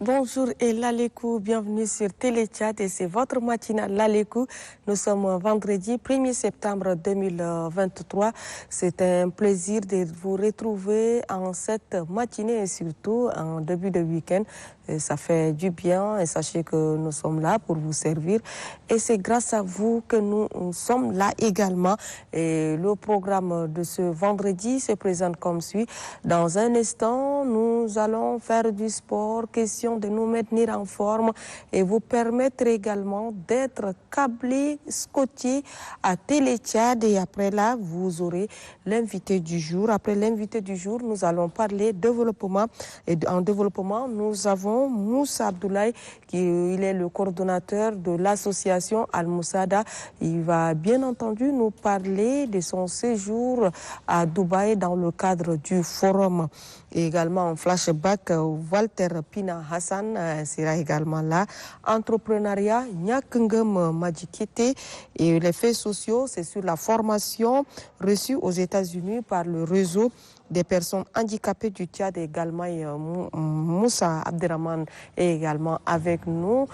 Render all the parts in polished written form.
Bonjour et l'Alekou, bienvenue sur Téléchat et c'est votre matinale l'Alekou. Nous sommes vendredi 1er septembre 2023. C'est un plaisir de vous retrouver en cette matinée et surtout en début de week-end. Ça fait du bien et sachez que nous sommes là pour vous servir et c'est grâce à vous que nous sommes là également. Et le programme de ce vendredi se présente comme suit. Dans un instant, nous allons faire du sport, question de nous maintenir en forme et vous permettre également d'être câblé, scotché à Téléchat. Et après là, vous aurez l'invité du jour. Après l'invité du jour, nous allons parler développement. Et en développement, nous avons Moussa Abdoulaye, il est le coordonnateur de l'association Al-Moussada. Il va bien entendu nous parler de son séjour à Dubaï dans le cadre du forum. Et également en flashback, Walter Pina Hassan sera également là. Entrepreneuriat, Nyakungem Majikete et les faits sociaux, c'est sur la formation reçue aux États-Unis par le réseau des personnes handicapées du Tchad. Également Moussa Abderrahman est également avec nous.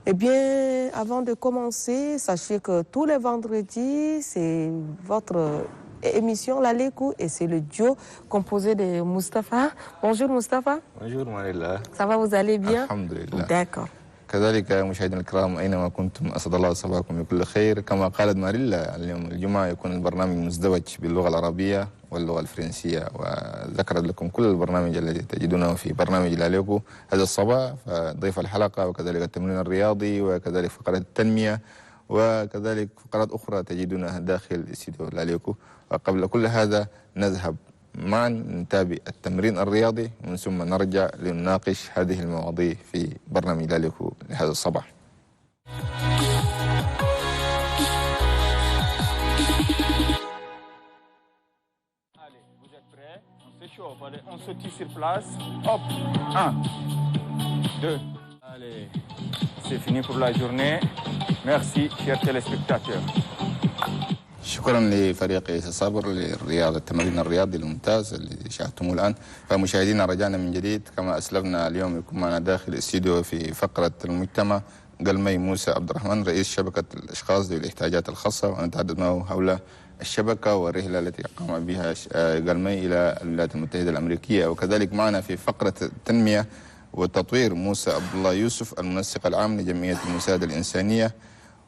Eh bien, avant de commencer, sachez que tous les vendredis, c'est votre émission l'Alekou et c'est le duo composé de Moustapha. Bonjour Moustapha. Bonjour Marilla. Ça va, vous allez bien? Alhamdulillah. D'accord. كذلك مشاهدينا الكرام أينما كنتم أسعد الله صباحكم بكل خير. كما قالت ماريلا اليوم الجمعة يكون البرنامج مزدوج باللغة العربية واللغة الفرنسية، وذكرت لكم كل البرنامج الذي تجدونه في برنامج الأليكو هذا الصباح، فضيف الحلقة وكذلك التمرين الرياضي وكذلك فقرات التنمية وكذلك فقرات أخرى تجدونها داخل استديو الأليكو. وقبل كل هذا نذهب معا نتابع التمرين الرياضي ومن ثم نرجع لنناقش هذه المواضيع في برنامج الأليكو لهذا الصباح. Allez, vous êtes prêts? On s'échauffe, allez, on sautille sur place. Hop, 1, 2. Allez, c'est fini pour la journée. Merci, chers téléspectateurs. شكرا لفريق صابر للرياضة التمرين الرياضي الممتاز اللي شاهدتموه الآن. فمشاهدينا رجعنا من جديد كما أسلفنا اليوم يكون معنا داخل الاستديو في فقرة المجتمع قلمي موسى عبد الرحمن رئيس شبكة الأشخاص ذوي الاحتياجات الخاصة، ونتحدث معه حول الشبكة والرحلة التي قام بها قلمي إلى الولايات المتحدة الأمريكية. وكذلك معنا في فقرة التنمية والتطوير موسى عبد الله يوسف المنسق العام لجمعية المساعدة الإنسانية،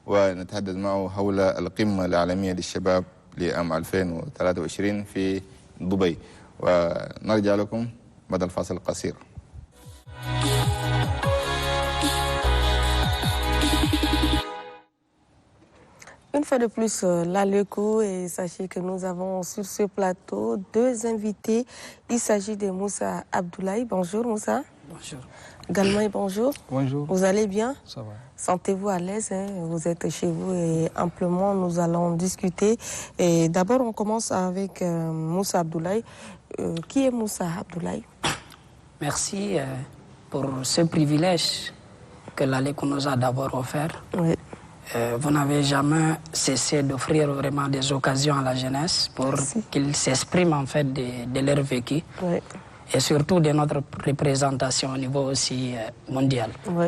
ونتحدث معه حول القمة العالمية للشباب لعام 2023 في دبي. ونرجع لكم بعد الفاصل القصير. Une fois de plus, l'Alekou, et sachez que nous avons sur ce plateau deux invités. Il s'agit de Moussa Abdoulaye. Bonjour Moussa. Bonjour. Galmaï, bonjour. Bonjour. Vous allez bien? Ça va. Sentez-vous à l'aise, hein? Vous êtes chez vous et amplement nous allons discuter. Et d'abord, on commence avec Moussa Abdoulaye. Qui est Moussa Abdoulaye? Merci pour ce privilège que l'Alekou nous a d'abord offert. Oui. Vous n'avez jamais cessé d'offrir vraiment des occasions à la jeunesse pour qu'ils s'expriment en fait de leur vécu. Oui. Et surtout de notre représentation au niveau aussi mondial. Oui.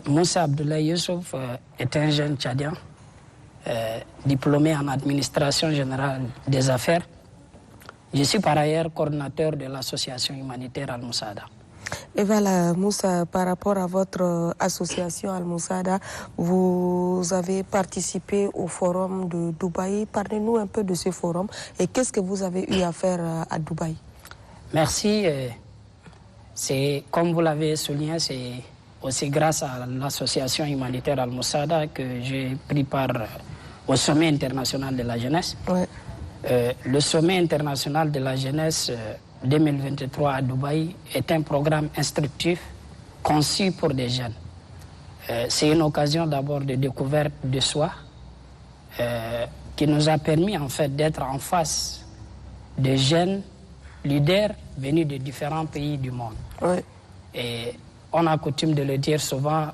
Moussa Abdoulaye Youssouf est un jeune Tchadien, diplômé en administration générale des affaires. Je suis par ailleurs coordinateur de l'association humanitaire Al-Moussada. Et voilà, Moussa, par rapport à votre association Al-Moussada, vous avez participé au forum de Dubaï. Parlez-nous un peu de ce forum et qu'est-ce que vous avez eu à faire à Dubaï? Merci. C'est, comme vous l'avez souligné, c'est aussi grâce à l'association humanitaire Al-Moussada que j'ai pris part au sommet international de la jeunesse. Ouais. Le sommet international de la jeunesse 2023 à Dubaï est un programme instructif conçu pour des jeunes. C'est une occasion d'abord de découverte de soi qui nous a permis en fait d'être en face de jeunes leaders venus de différents pays du monde. Oui. Et on a coutume de le dire souvent,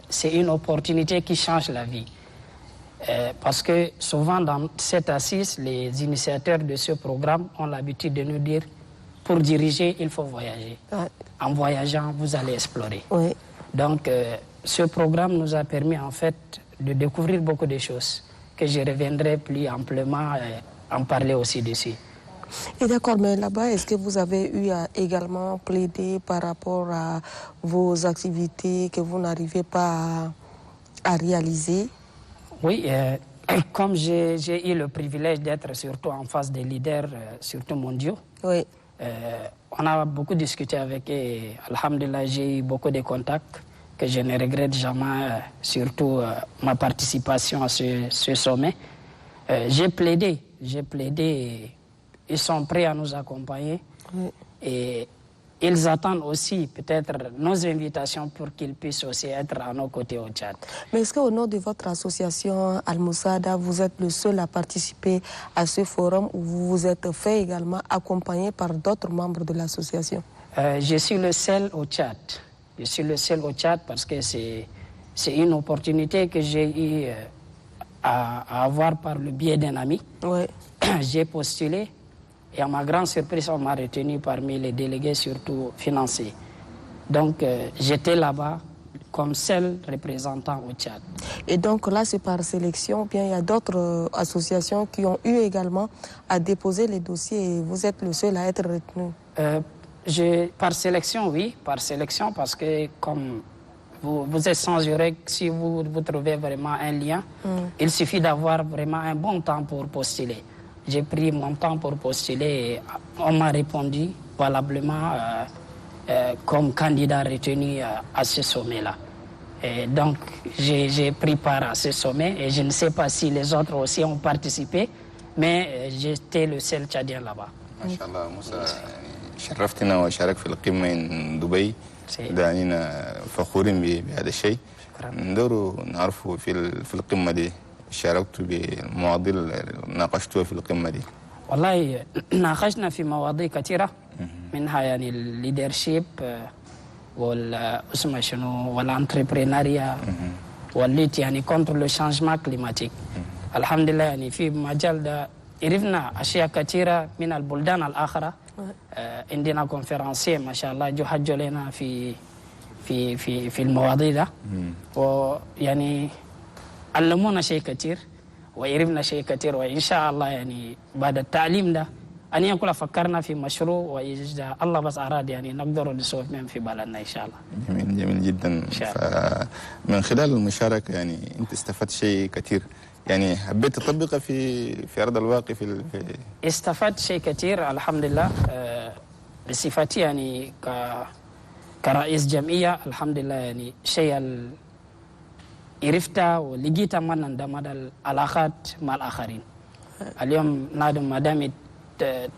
c'est une opportunité qui change la vie. Parce que souvent dans cette assise, les initiateurs de ce programme ont l'habitude de nous dire, pour diriger, il faut voyager. Ouais. en voyageant, vous allez explorer. Oui. Donc, ce programme nous a permis en fait de découvrir beaucoup de choses que je reviendrai plus amplement en parler aussi dessus. Et d'accord, mais là-bas, est-ce que vous avez eu à également plaider par rapport à vos activités que vous n'arrivez pas à réaliser? Oui, comme j'ai eu le privilège d'être surtout en face des leaders, surtout mondiaux, Oui. on a beaucoup discuté avec eux et alhamdulillah, j'ai eu beaucoup de contacts que je ne regrette jamais, surtout ma participation à ce sommet. J'ai plaidé, et ils sont prêts à nous accompagner. Oui. Et ils attendent aussi peut-être nos invitations pour qu'ils puissent aussi être à nos côtés au Tchad. Mais est-ce qu'au nom de votre association Al-Moussada, vous êtes le seul à participer à ce forum ou vous vous êtes fait également accompagner par d'autres membres de l'association? Je suis le seul au Tchad. Je suis le seul au Tchad parce que c'est une opportunité que j'ai eu à avoir par le biais d'un ami. Oui. J'ai postulé et à ma grande surprise, on m'a retenu parmi les délégués, surtout financiers. Donc j'étais là-bas comme seul représentant au Tchad. Et donc là, c'est par sélection, bien il y a d'autres associations qui ont eu également à déposer les dossiers et vous êtes le seul à être retenu? Par sélection, oui, par sélection, parce que comme vous êtes censuré, si vous trouvez vraiment un lien, il suffit d'avoir vraiment un bon temps pour postuler. J'ai pris mon temps pour postuler et on m'a répondu valablement comme candidat retenu à ce sommet-là. Et donc, j'ai pris part à ce sommet et je ne sais pas si les autres aussi ont participé, mais j'étais le seul Tchadien là-bas. MashaAllah, Moussa, شرفتنا وشارك في القمة من دبي. دانينا فخورين بهذا الشيء. ندوروا نعرفوا في القمة دي شاركتوا بمواضيع ناقشتوها في القمة دي. والله ناقشنا في مواضيع كثيرة منها يعني الليدرشيب والاسمه شنو والانتربرينوريا والليت يعني كونتر لو شانجمون كليماتيك. الحمد لله يعني في مجال ده عرفنا اشياء كثيره من البلدان الاخرى. عندنا كونفرنسيه ما شاء الله جو حجوا لنا في المواضيع ده ويعني علمونا شيء كثير وعرفنا شيء كثير وان شاء الله يعني بعد التعليم ده أن يكون فكرنا في مشروع وإذا الله بس أراد يعني نقدر نسوي من في بلدنا إن شاء الله. جميل جدا. من خلال المشاركة يعني أنت استفدت شيء كثير، يعني حبيت تطبقه في أرض الواقع استفدت شيء كثير الحمد لله بصفتي يعني كرئيس جمعية الحمد لله يعني شيء عرفته ولقيت من عندما العلاقات مع الآخرين. اليوم نادم ما دام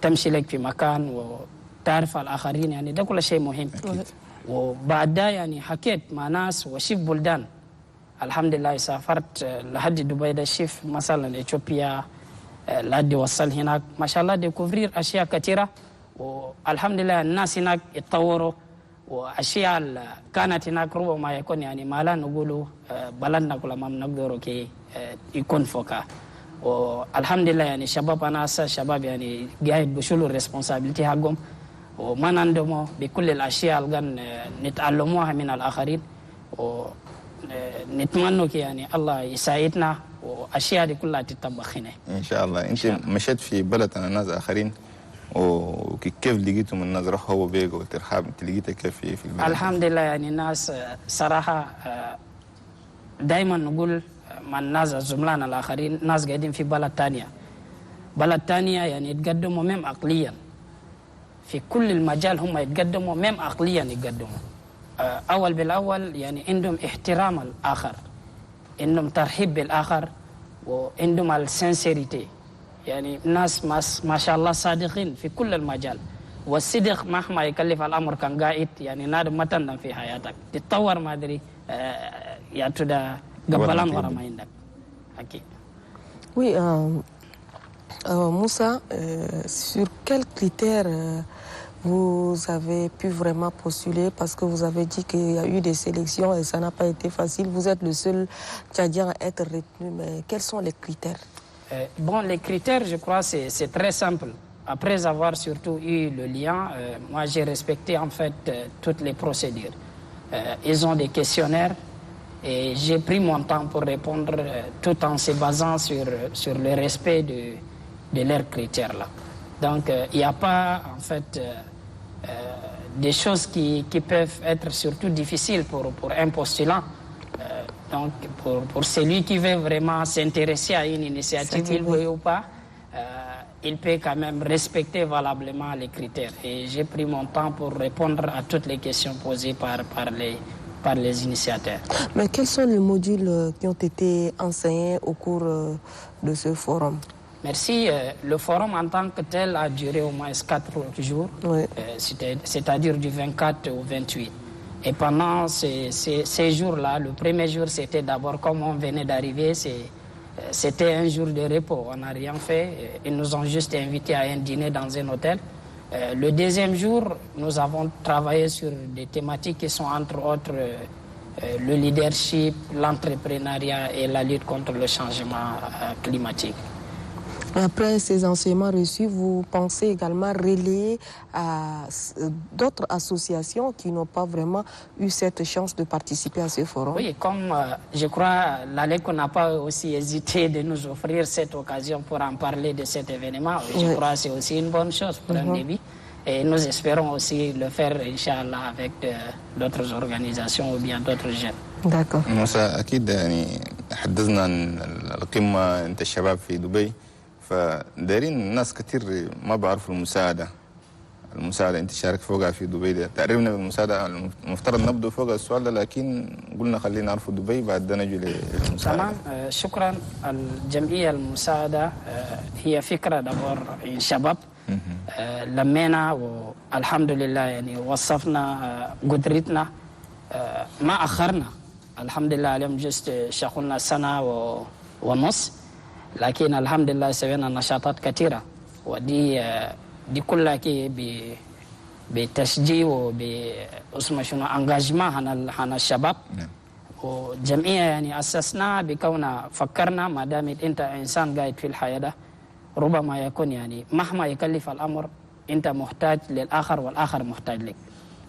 تمشي لك في مكان وتعرف الآخرين يعني ده كل شيء مهم. وبعد ده يعني حكيت مع ناس وشيف بلدان. الحمد لله سافرت لحد دبي ده شيف مثلا إثيوبيا لحد وصل هناك ما شاء الله ديكوفرير أشياء كثيرة والحمد لله الناس هناك اتطوروا وأشياء كانت هناك ربما يكون يعني ما لا نقوله بلدنا كل ما نقدروا كي يكون فوقها. والحمد لله يعني شباب يعني قاعد بشيلوا الريسبونسابيلتي حقهم وما نندموا بكل الاشياء اللي نتعلموها من الاخرين ونتمنى يعني الله يساعدنا واشياء دي كلها تطبق هنا ان شاء الله. انت مشيت في بلد ناس اخرين وكيف لقيتوا من الناس رحبوا بيك والترحاب انت لقيتها كيف في البلد؟ الحمد لله يعني الناس صراحه دائما نقول مع الناس زملائنا الآخرين ناس قاعدين في بلد تانية يعني يتقدموا مهم عقليا في كل المجال هم يتقدموا مهم عقليا يتقدموا أول بالأول يعني عندهم احترام الآخر عندهم ترحيب بالآخر وعندهم السنسيريتي يعني ناس ما شاء الله صادقين في كل المجال والصدق مهما يكلف الأمر كان قائد يعني نادم ما تندم في حياتك تتطور ما أدري يا تدا Oui, Moussa, sur quels critères vous avez pu vraiment postuler? Parce que vous avez dit qu'il y a eu des sélections et ça n'a pas été facile. Vous êtes le seul Tchadien à être retenu, mais quels sont les critères? Bon, les critères, je crois, c'est très simple. après avoir surtout eu le lien, moi j'ai respecté en fait toutes les procédures. Ils ont des questionnaires et j'ai pris mon temps pour répondre tout en se basant sur le respect de leurs critères là. Donc il n'y a pas en fait des choses qui peuvent être surtout difficiles pour un postulant. Donc pour celui qui veut vraiment s'intéresser à une initiative, il veut ou pas, il peut quand même respecter valablement les critères. Et j'ai pris mon temps pour répondre à toutes les questions posées par les initiateurs. Mais quels sont les modules qui ont été enseignés au cours de ce forum? Merci. Le forum en tant que tel a duré au moins 4 jours, oui. C'est-à-dire du 24 au 28. Et pendant ces jours-là, le premier jour, c'était d'abord, comme on venait d'arriver, c'était un jour de repos. On n'a rien fait. Ils nous ont juste invités à un dîner dans un hôtel. Le deuxième jour, nous avons travaillé sur des thématiques qui sont entre autres le leadership, l'entrepreneuriat et la lutte contre le changement climatique. Après ces enseignements reçus, vous pensez également relayer à d'autres associations qui n'ont pas vraiment eu cette chance de participer à ce forum? Oui, comme je crois l'ALECO n'a pas aussi hésité de nous offrir cette occasion pour en parler de cet événement. Je crois que c'est aussi une bonne chose pour un début. Et nous espérons aussi le faire, Inch'Allah, avec d'autres organisations ou bien d'autres jeunes. D'accord. موسى أكيد يعني حدثنا عن القمة أنت الشباب في دبي فدارين ناس كتير ما بعرفوا المساعدة أنت شارك فوقها في دبي ده تعرفنا بالمساعدة المفترض نبدأ فوق السؤال ده لكن قلنا خلينا نعرف دبي بعد نجي للمساعدة. تمام شكرا. الجمعية المساعدة هي فكرة دبور شباب لمينا والحمد لله يعني وصفنا قدرتنا ما أخرنا الحمد لله اليوم جست شغلنا سنة ونص لكن الحمد لله سوينا نشاطات كثيرة ودي كلها كي بتشجيع وباسمه شنو انجاجمان عن الشباب وجمعية يعني أسسنا بكوننا فكرنا ما دام أنت إنسان قاعد في الحياة ده ربما يكون يعني مهما يكلف الأمر أنت محتاج للآخر والآخر محتاج لك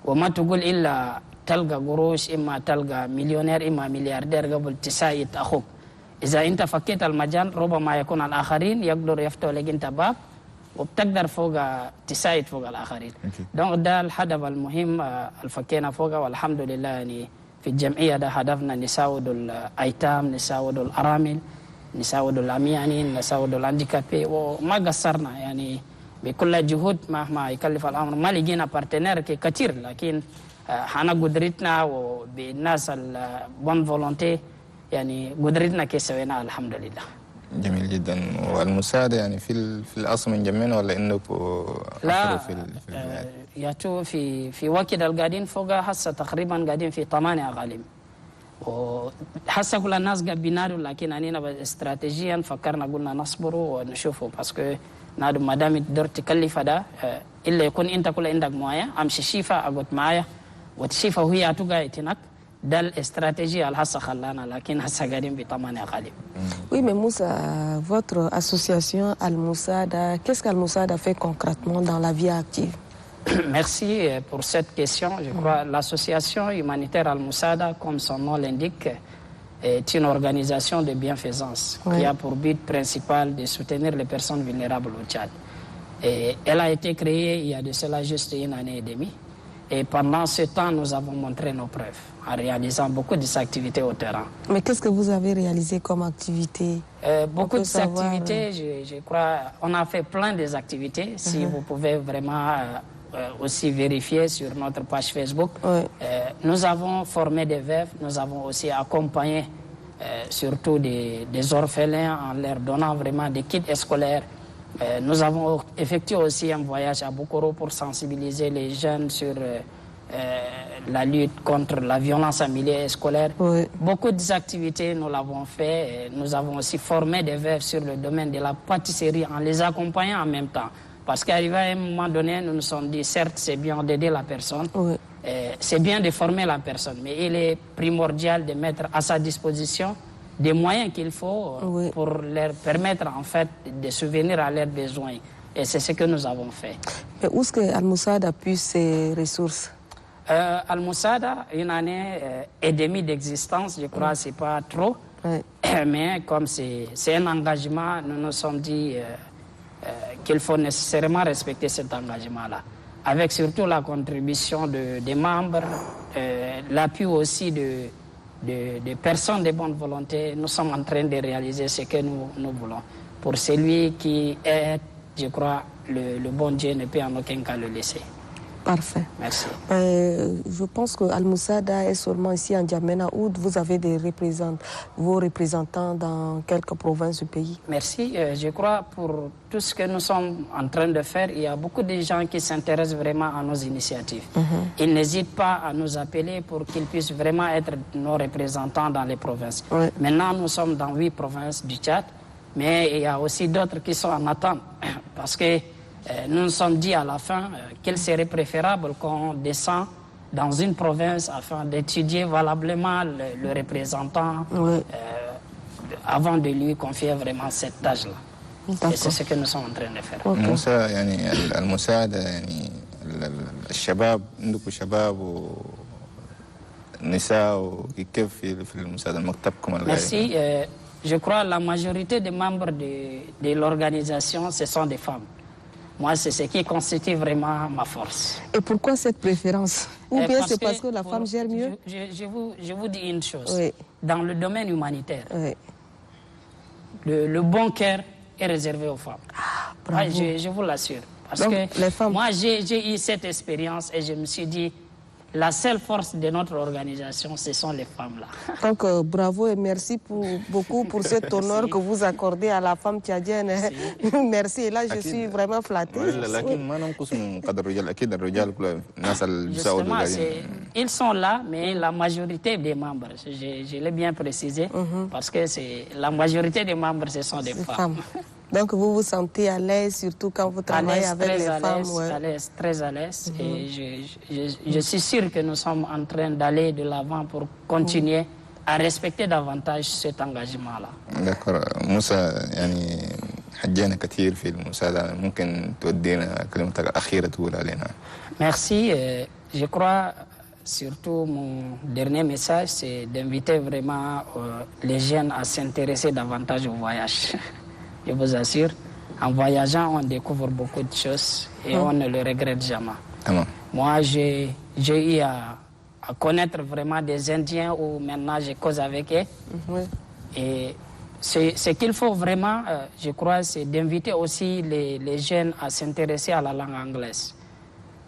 وما تقول إلا تلقى قروش إما تلقى مليونير إما ملياردير قبل تساعد أخوك. إذا أنت فكيت المجال ربما يكون الآخرين يقدر يفتحوا لك أنت باب وبتقدر فوق تساعد فوق الآخرين. دونك ده الهدف المهم الفكينا فوق والحمد لله يعني في الجمعية ده هدفنا نساعد الأيتام نساعد الأرامل نساعد العميانين نساعد الهانديكابي وما قصرنا يعني بكل جهود مهما يكلف الأمر ما لقينا بارتنير كتير لكن احنا قدرتنا وبالناس البون فولونتي يعني قدرتنا كي سوينا الحمد لله. جميل جدا. والمساعدة يعني في الأصل من جميعنا ولا إنكم لا ياتو في وقت القاعدين فوق هسه تقريبا قاعدين في 8 أقاليم وحسا كل الناس قاعد بينادوا لكن أنينا استراتيجيا فكرنا قلنا نصبروا ونشوفوا باسكو نادو ما دام تقدر تكلف ده إلا يكون أنت كل عندك معايا أمشي شيفا أقعد معايا وتشيفا وهي أتوقع يتنك ده الاستراتيجية الحسا خلانا لكن حسا قاعدين ب8 أقاليم. Oui, mais Moussa, votre association Al-Moussada, qu'est-ce qu'Al-Moussada fait concrètement dans la vie active? Merci pour cette question. Je crois que l'association humanitaire Al-Moussada, comme son nom l'indique, est une organisation de bienfaisance qui a pour but principal de soutenir les personnes vulnérables au Tchad. Et elle a été créée il y a de cela juste 1 année et demie. Et pendant ce temps, nous avons montré nos preuves en réalisant beaucoup d'activités au terrain. Mais qu'est-ce que vous avez réalisé comme activité? Beaucoup d'activités, je crois. On a fait plein d'activités. Si vous pouvez vraiment aussi vérifier sur notre page Facebook. Nous avons formé des veuves, nous avons aussi accompagné surtout des orphelins en leur donnant vraiment des kits scolaires. Nous avons effectué aussi un voyage à Bokoro pour sensibiliser les jeunes sur la lutte contre la violence familiale et scolaire. Beaucoup d'activités, nous l'avons fait. Nous avons aussi formé des veuves sur le domaine de la pâtisserie en les accompagnant en même temps. Parce qu'arrivé à un moment donné, nous nous sommes dit, certes, c'est bien d'aider la personne, c'est bien de former la personne, mais il est primordial de mettre à sa disposition des moyens qu'il faut pour leur permettre en fait de subvenir à leurs besoins. Et c'est ce que nous avons fait. Mais où est-ce que Al-Moussaad a pu ses ressources? Al-Moussaad, une année et demie d'existence, je crois, c'est pas trop. Oui. Mais comme c'est un engagement, nous nous sommes dit qu'il faut nécessairement respecter cet engagement-là. Avec surtout la contribution des membres, l'appui aussi de personnes de bonne volonté, nous sommes en train de réaliser ce que nous voulons. Pour celui qui est, je crois, le bon Dieu ne peut en aucun cas le laisser. Parfait. Merci. Je pense que Al-Moussaad est seulement ici en Djamena où vous avez vos représentants dans quelques provinces du pays. Merci. Je crois pour tout ce que nous sommes en train de faire, il y a beaucoup de gens qui s'intéressent vraiment à nos initiatives. Ils n'hésitent pas à nous appeler pour qu'ils puissent vraiment être nos représentants dans les provinces. Oui. Maintenant, nous sommes dans 8 provinces du Tchad, mais il y a aussi d'autres qui sont en attente parce que nous nous sommes dit à la fin qu'il serait préférable qu'on descende dans une province afin d'étudier valablement le représentant avant de lui confier vraiment cette tâche-là. Et c'est ce que nous sommes en train de faire. موسى يعني المساعدة يعني الشباب عندكم شباب ونساء وكيف في المساعدة مكتبكم Merci. Je crois que la majorité des membres de l'organisation, ce sont des femmes. Moi, c'est ce qui constitue vraiment ma force. Et pourquoi cette préférence? Ou bien c'est parce que la femme gère mieux? Je vous dis une chose. Oui. Dans le domaine humanitaire, Oui. le bon cœur est réservé aux femmes. Bravo. Je vous l'assure. Parce Donc, que les femmes... moi, j'ai eu cette expérience et je me suis dit, la seule force de notre organisation, ce sont les femmes-là. Donc, bravo et merci beaucoup pour cet honneur que vous accordez à la femme tchadienne. Merci. Et là, je suis vraiment flattée. Justement, ils sont là, mais la majorité des membres, je l'ai bien précisé, parce que la majorité des membres, ce sont des femmes. Donc, vous vous sentez à l'aise, surtout quand vous travaillez avec les femmes. À l'aise, très à l'aise. Et je suis sûr que nous sommes en train d'aller de l'avant pour continuer à respecter davantage cet engagement-là. D'accord. Moussa, يعني حجينا كثير في المساعدة. ممكن تودينا كلمتك الأخيرة تقولها لنا. Merci. Je crois, surtout mon dernier message, c'est d'inviter vraiment les jeunes à s'intéresser davantage au voyage. Je vous assure, en voyageant, on découvre beaucoup de choses et on ne le regrette jamais. Moi, j'ai eu à connaître vraiment des Indiens où maintenant je cause avec eux. Et ce qu'il faut vraiment, je crois, c'est d'inviter aussi les jeunes à s'intéresser à la langue anglaise.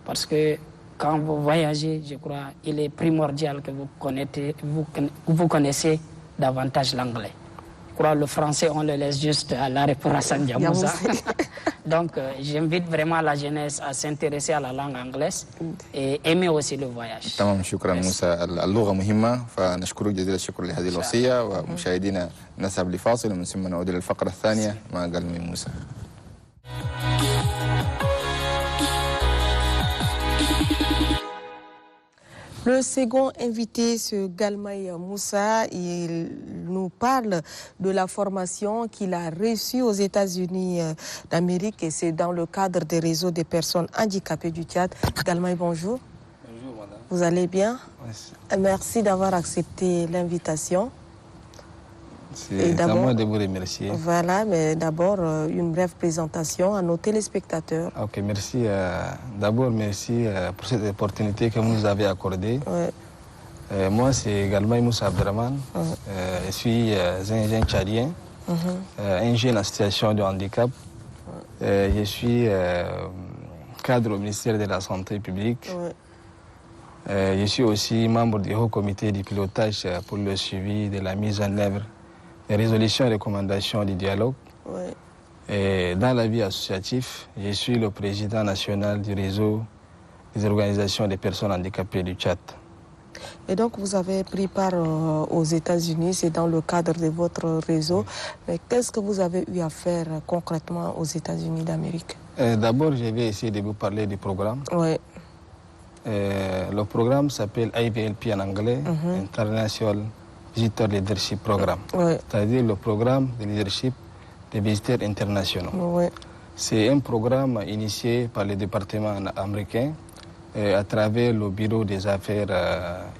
Parce que quand vous voyagez, je crois, il est primordial que vous connaissez davantage l'anglais. Je crois que le français, on le laisse juste à l'arrêt pour Hassan Diamoussa. Donc, j'invite vraiment la jeunesse à s'intéresser à la langue anglaise et aimer aussi le voyage. تمام. شكرا موسى. اللغة مهمة، فنشكرك جزيل الشكر لهذه الوصية. ومشاهدينا نذهب لفاصل ومن ثم نعود إلى الفقرة الثانية مع قلمي موسى. Le second invité, ce Galmaï Moussa, il nous parle de la formation qu'il a reçue aux États-Unis d'Amérique et c'est dans le cadre des réseaux des personnes handicapées du Tchad. Galmaï, bonjour. Bonjour, madame. Vous allez bien? Merci. Merci d'avoir accepté l'invitation. C'est à moi de vous remercier. Voilà, mais d'abord, une brève présentation à nos téléspectateurs. Ok, merci. D'abord, merci pour cette opportunité que vous nous avez accordée. Ouais. Moi, c'est Galmaï Moussa Abdraman. Je suis un jeune tchadien, un jeune en situation de handicap. Je suis cadre au ministère de la Santé publique. Je suis aussi membre du Haut Comité du pilotage pour le suivi de la mise en œuvre des résolutions et recommandations du dialogue. Et dans la vie associative, je suis le président national du réseau des organisations des personnes handicapées du Tchad. Et donc, vous avez pris part aux États-Unis, c'est dans le cadre de votre réseau. Mais qu'est-ce que vous avez eu à faire concrètement aux États-Unis d'Amérique? D'abord, je vais essayer de vous parler du programme. Oui. Le programme s'appelle IVLP en anglais, International Visitor Leadership Programme. C'est-à-dire le programme de leadership des visiteurs internationaux. C'est un programme initié par le département américain à travers le Bureau des affaires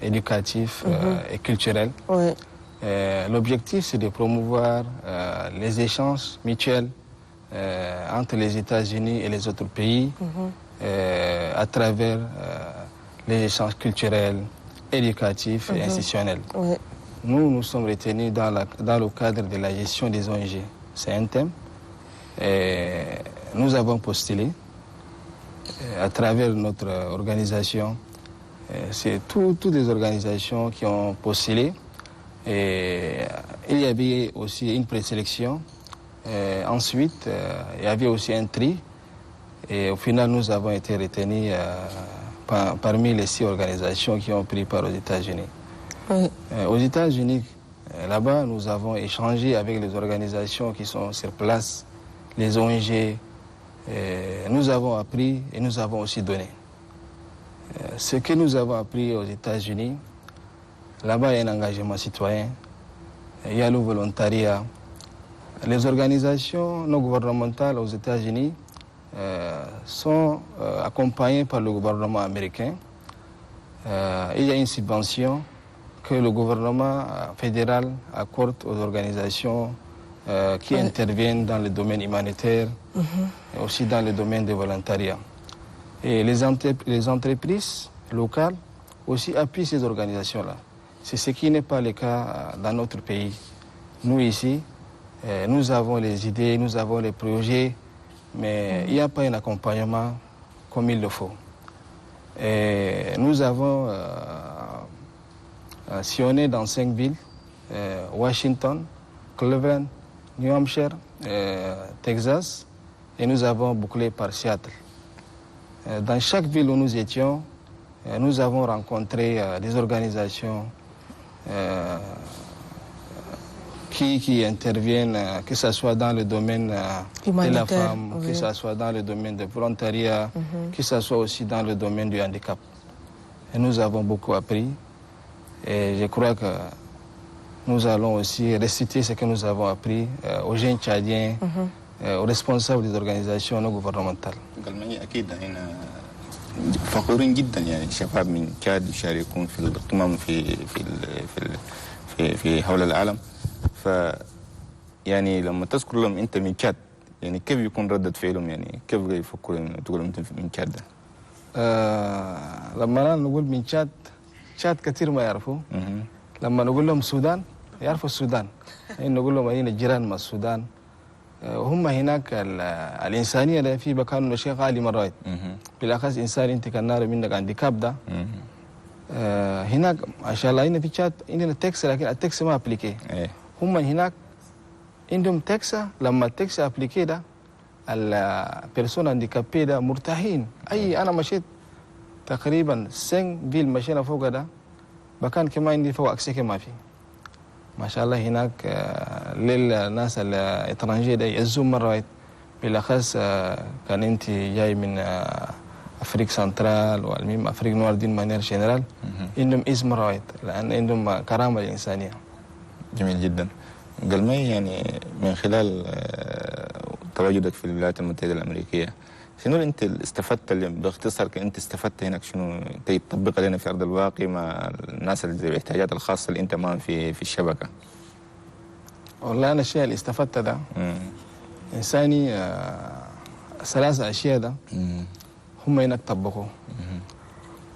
éducatives et culturelles. Oui. L'objectif, c'est de promouvoir les échanges mutuels entre les États-Unis et les autres pays à travers les échanges culturels, éducatifs et institutionnels. Oui. Nous sommes retenus dans le cadre de la gestion des ONG. C'est un thème. Et nous avons postulé à travers notre organisation. C'est toutes les organisations qui ont postulé. Et il y avait aussi une présélection. Ensuite, il y avait aussi un tri. Et au final, nous avons été retenus parmi les 6 organisations qui ont pris part aux États-Unis. Oui. Aux États-Unis, là-bas, nous avons échangé avec les organisations qui sont sur place, les ONG. Nous avons appris et nous avons aussi donné. Ce que nous avons appris aux États-Unis, là-bas, il y a un engagement citoyen, il y a le volontariat. Les organisations non gouvernementales aux États-Unis sont accompagnées par le gouvernement américain. Il y a une subvention que le gouvernement fédéral accorde aux organisations qui interviennent dans le domaine humanitaire et aussi dans le domaine du volontariat. Et les entreprises locales aussi appuient ces organisations-là. C'est ce qui n'est pas le cas dans notre pays. Nous ici, nous avons les idées, nous avons les projets, mais il n'y a pas un accompagnement comme il le faut. Et nous avons sillonné dans 5 villes, Washington, Cleveland, New Hampshire, Texas, et nous avons bouclé par Seattle. Dans chaque ville où nous étions, nous avons rencontré des organisations qui interviennent, que ce soit dans le domaine de la femme, que ce soit dans le domaine du volontariat, que ce soit aussi dans le domaine du handicap. Et nous avons beaucoup appris et je crois que nous allons aussi réciter ce que nous avons appris aux jeunes Tchadiens, aux responsables des organisations non gouvernementales. فخورين جدا يعني الشباب من تشاد يشاركون في الاغتمام في حول العالم. ف يعني لما تذكر لهم انت من تشاد يعني كيف يكون ردة فعلهم يعني كيف يفكروا تقول انت من تشاد ده؟ لما نقول من تشاد كثير ما يعرفوا. لما نقول لهم السودان يعرفوا السودان. نقول لهم هنا جيران مع السودان. هم هناك الإنسانية ده في مكان شيء غالي مرات. بالأخص إنسان أنت كان نار منك هانديكاب ده. هناك ما شاء الله هنا في تشاد عندنا تاكسي لكن التاكسي ما أبليكي. هم هناك عندهم تاكسي لما التاكسي أبليكي ده البيرسون هانديكابي ده مرتاحين. أي أنا مشيت تقريبا 5 فيل مشينا فوق ده مكان كمان عندي فوق أكسي ما في. ما شاء الله هناك للناس الاترانجيه ده يعزون مرات بالاخص كان انت جاي من افريقيا سنترال والمهم افريقيا نوار دين مانير جنرال عندهم اسم مرات لان عندهم كرامه الانسانيه. جميل جدا. قلمي يعني من خلال تواجدك في الولايات المتحده الامريكيه شنو انت استفدت اللي باختصار انت استفدت هناك شنو تطبق لنا في ارض الواقع مع الناس اللي بالاحتياجات الخاصه اللي انت معهم في الشبكه؟ والله انا الشيء اللي استفدت ده انساني 3 أشياء ده هم هناك طبقوا.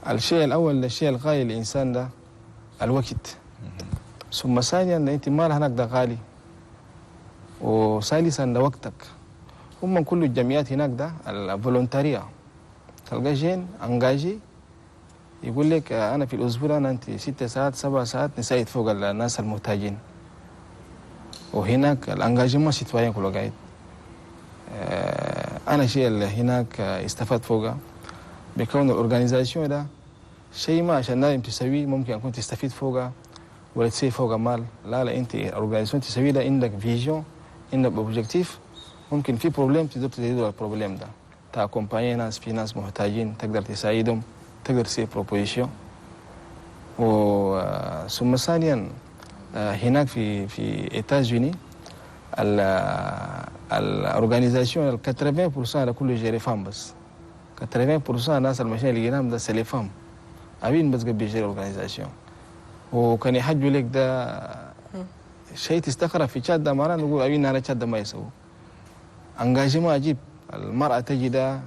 الشيء الاول الشيء الغاية الانسان ده الوقت. ثم ثانيا انت مال هناك ده غالي. وثالثا ده وقتك. هم كل الجمعيات هناك ده الفولونتاريا تلقى جين انجاجي يقول لك انا في الاسبوع انا انت 6 ساعات 7 ساعات نساعد فوق الناس المحتاجين. وهناك الانجاجمون سيتويان كله قاعد. انا شيء اللي هناك استفدت فوقه بكون الاورجانيزاسيون ده شيء ما عشان نايم تسويه ممكن اكون تستفيد فوقه ولا تسوي فوقه مال. لا انت الاورجانيزاسيون تسويه ده عندك فيجن عندك اوبجيكتيف. ممكن في بروبليم تقدر تدير البروبليم ده تاكومباني ناس في ناس محتاجين تقدر تساعدهم تقدر تسوي بروبوزيشن. ثم ثانيا هناك في إيتاز-Unis l'organisation, 80% de la gérer femmes. 80% c'est les femmes. Avec une l'organisation. وكان يحجوا لك ده شيء تستخرج في تشاد ده معناه نقول أبي نانا تشاد ده ما يسوي. انجاجمنت عجيب. المرأة تجد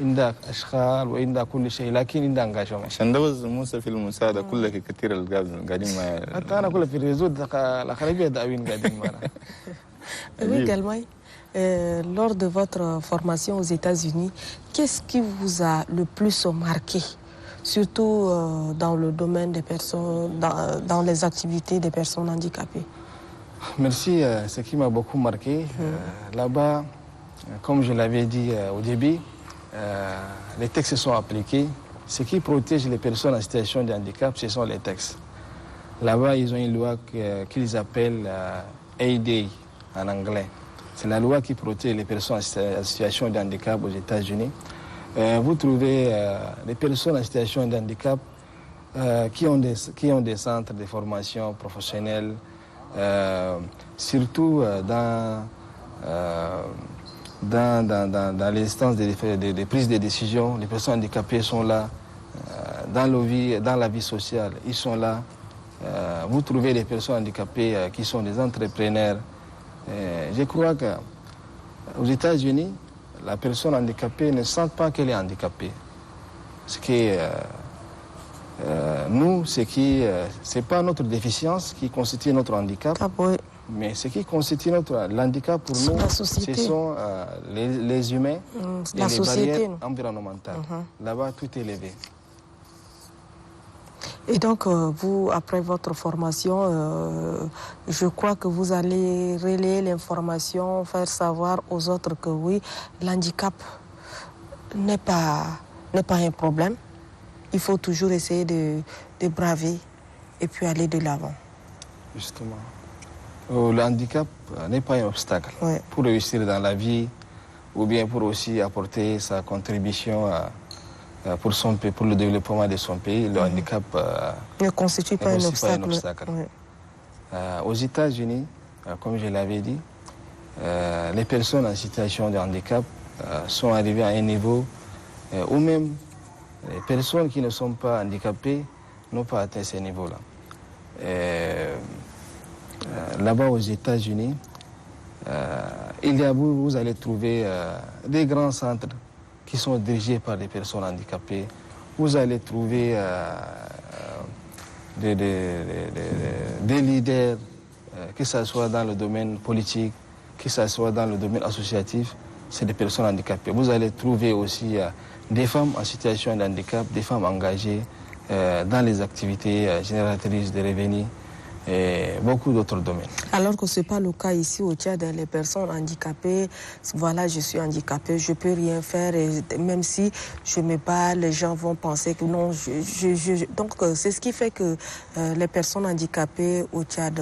عندها أشغال وعندها كل شيء لكن عندها انجاجمنت. عشان ده بس موسى في المساعدة كلها كثير قاعدين ما حتى أنا كلها في الريزود الأخرين ده أبين قاعدين معنا. Oui, Galmay, lors de votre formation aux États-Unis, qu'est-ce qui vous a le plus marqué, surtout dans le domaine des personnes, dans les activités des personnes handicapées? Merci, ce qui m'a beaucoup marqué. Là-bas, comme je l'avais dit au début, les textes sont appliqués. Ce qui protège les personnes en situation de handicap, ce sont les textes. Là-bas, ils ont une loi qu'ils appellent ADA en anglais. C'est la loi qui protège les personnes en situation de handicap aux États-Unis. Vous trouvez les personnes en situation de handicap qui ont des centres de formation professionnelle, surtout dans les instances de prise de décision. Les personnes handicapées sont là. Dans la vie sociale, ils sont là. Vous trouvez des personnes handicapées qui sont des entrepreneurs. Je crois qu'aux États-Unis, la personne handicapée ne sent pas qu'elle est handicapée. Ce qui nous, c'est pas notre déficience qui constitue notre handicap, mais ce qui constitue l'handicap pour nous, ce sont les humains et les barrières environnementales. Là-bas, tout est élevé. Et donc, vous, après votre formation, je crois que vous allez relayer l'information, faire savoir aux autres que oui, l'handicap n'est pas un problème. Il faut toujours essayer de braver et puis aller de l'avant. Justement. Le handicap n'est pas un obstacle pour réussir dans la vie ou bien pour aussi apporter sa contribution pour le développement de son pays. Le handicap ne constitue pas un obstacle. Aux États-Unis, comme je l'avais dit, les personnes en situation de handicap sont arrivées à un niveau où même les personnes qui ne sont pas handicapées n'ont pas atteint ce niveau-là. Là-bas aux États-Unis, vous allez trouver des grands centres qui sont dirigés par des personnes handicapées. Vous allez trouver des leaders, que ce soit dans le domaine politique, que ce soit dans le domaine associatif, c'est des personnes handicapées. Vous allez trouver aussi des femmes en situation de handicap, des femmes engagées dans les activités génératrices de revenus et beaucoup d'autres domaines. Alors que ce n'est pas le cas ici au Tchad, les personnes handicapées, voilà, je suis handicapée, je ne peux rien faire, et même si je me bats, les gens vont penser que non, donc c'est ce qui fait que les personnes handicapées au Tchad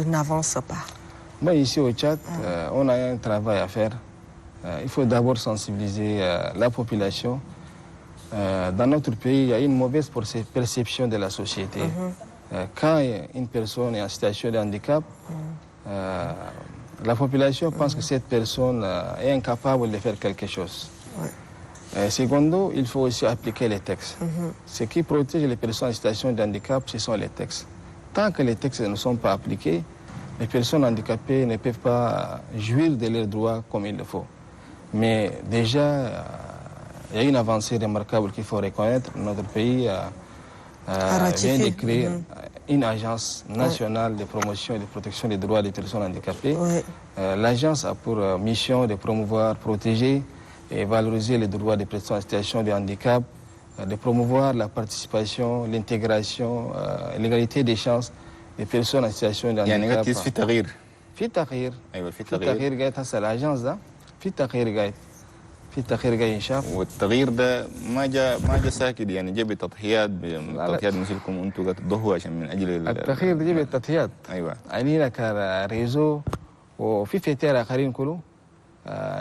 n'avancent pas. Mais ici au Tchad, on a un travail à faire. Il faut d'abord sensibiliser la population. Dans notre pays, il y a une mauvaise perception de la société. Quand une personne est en situation de handicap, la population pense que cette personne est incapable de faire quelque chose. Secondo, il faut aussi appliquer les textes. Ce qui protège les personnes en situation de handicap, ce sont les textes. Tant que les textes ne sont pas appliqués, les personnes handicapées ne peuvent pas jouir de leurs droits comme il le faut. Mais déjà, il y a une avancée remarquable qu'il faut reconnaître. Notre pays vient de créer une agence nationale de promotion et de protection des droits des personnes handicapées. L'agence a pour mission de promouvoir, protéger et valoriser les droits des personnes en situation de handicap, de promouvoir la participation, l'intégration, l'égalité des chances des personnes en situation de handicap. في تغيير. في تغيير. ايوه في تغيير جاي هسه الاجانس ده في تغيير جاي. في تغيير جاي ينشاف. والتغيير ده ما جاء ساكت يعني جاء بتضحيات مثلكم انتم تضحوا عشان من اجل التغيير ده جاء بالتضحيات. ايوه. علينا كريزو وفي فتيات اخرين كله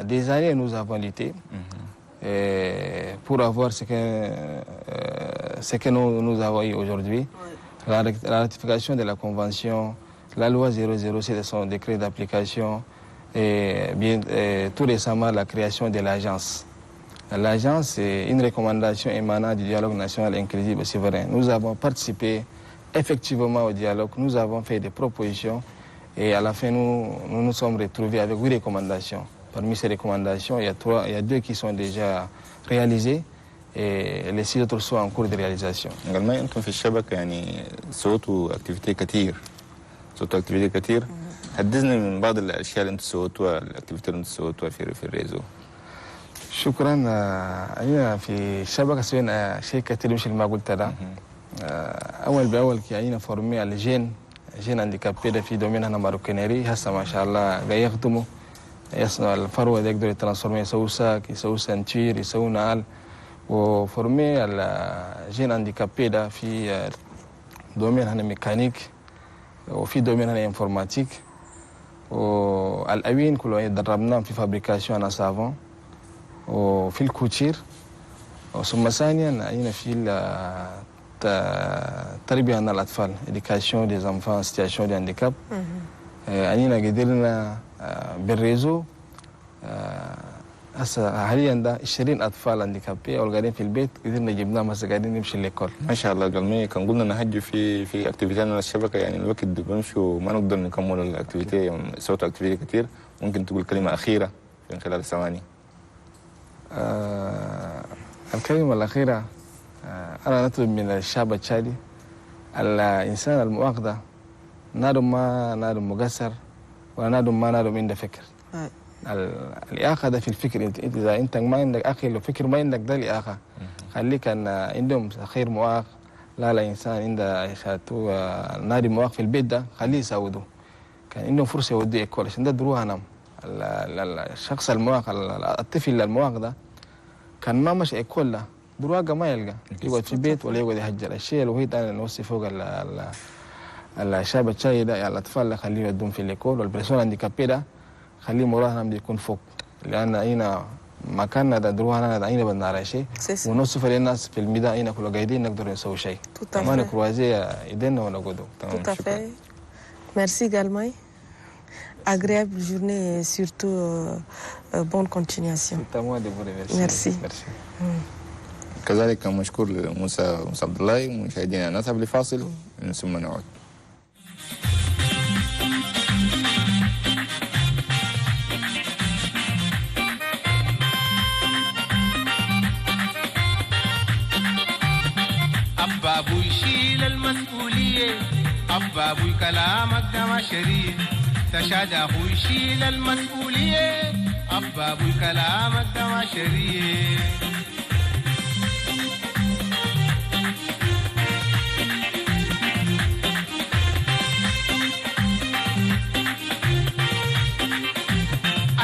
des années nous avons lutté pour avoir ce que nous avons eu aujourd'hui. La ratification de la convention, la loi 007 de son décret d'application, et tout récemment la création de l'agence. L'agence est une recommandation émanant du dialogue national inclusif et souverain. Nous avons participé effectivement au dialogue, nous avons fait des propositions et à la fin nous nous sommes retrouvés avec 8 recommandations. Parmi ces recommandations, il y a 2 qui sont déjà réalisées et les 6 autres sont en cours de réalisation. قال أنتم في الشبكة يعني سويتوا أكتيفيتي كتير حدثنا من بعض الأشياء اللي أنتم سويتوها الأكتيفيتي اللي أنتم سويتوها في الريزو. شكرا. أنا في الشبكة سوينا شيء كثير مش اللي ما قلت ده. أول بأول كأينا فورمي الجين هانديكابي في دوميننا ماروكينيري هسه ما شاء الله قاعد يخدموا يصنع الفروة ده يقدر يترانسفورمي يسوي ساك يسوي سنتير يسوي نعال وفورمي الجين هانديكابي ده في دومين هنا ميكانيك وفي دومين هنا انفورماتيك والأوين كلهم دربناهم في فابريكاسيون أنا سافون وفي الكوتشير ثم ثانيا هنا في تربية عن الأطفال éducation des enfants en situation de handicap. أنينا قدرنا بالريزو هسه حاليا ده 20 أطفال هانديكابي أو قاعدين في البيت قدرنا جبناهم هسه قاعدين نمشي للكول. ما شاء الله. قال كان قلنا نهجوا في اكتيفيتينا الشبكة يعني الوقت بنمشي وما نقدر نكمل الاكتيفيتي سويتوا اكتيفيتي كتير. ممكن تقول كلمة أخيرة من خلال ثواني. الكلمة الأخيرة أنا نطلب من الشعب التشادي الإنسان المؤاخذة نادم ما نادم مقصر ولا نادم ما نادم عنده فكر. الإعاقة في الفكر إذا أنت ما عندك أخي لو فكر ما عندك ده الإعاقة. خليك أن عندهم خير مؤاخ لا إنسان عنده شاتو نادي مؤاخ في البيت ده خليه يساوده. كان عندهم فرصة يوديه إكول عشان ده دروها نام. الشخص المؤاخ الطفل المؤاخ ده كان ما مش إكول له دروها ما يلقى يقعد في البيت ولا يقعد يهجر. الشيء الوحيد أنا نوصي فوق الشاب الشاي ده يعني الأطفال خليه يودون في الإكول والبرسون هانديكابي ده خليه مراهنة يكون فوق لأن هنا مكاننا ده دروها هنا بدنا على شيء ونوصف للناس في الميدان هنا كل قاعدين نقدر نسوي شيء. ما نكروزي إيدينا ونقعدوا. Tout à fait. Merci Galmay. Agréable journée et surtout bonne continuation. C'est à moi de vous remercier. Merci. كذلك مشكور لموسى عبد الله. مشاهدينا نذهب لفاصل ثم نعود. أبابو يشيل المسؤولية أبابو كلامك ده ما شريع تشاد أخو يشيل المسؤولية أبابو كلامك ده ما شريع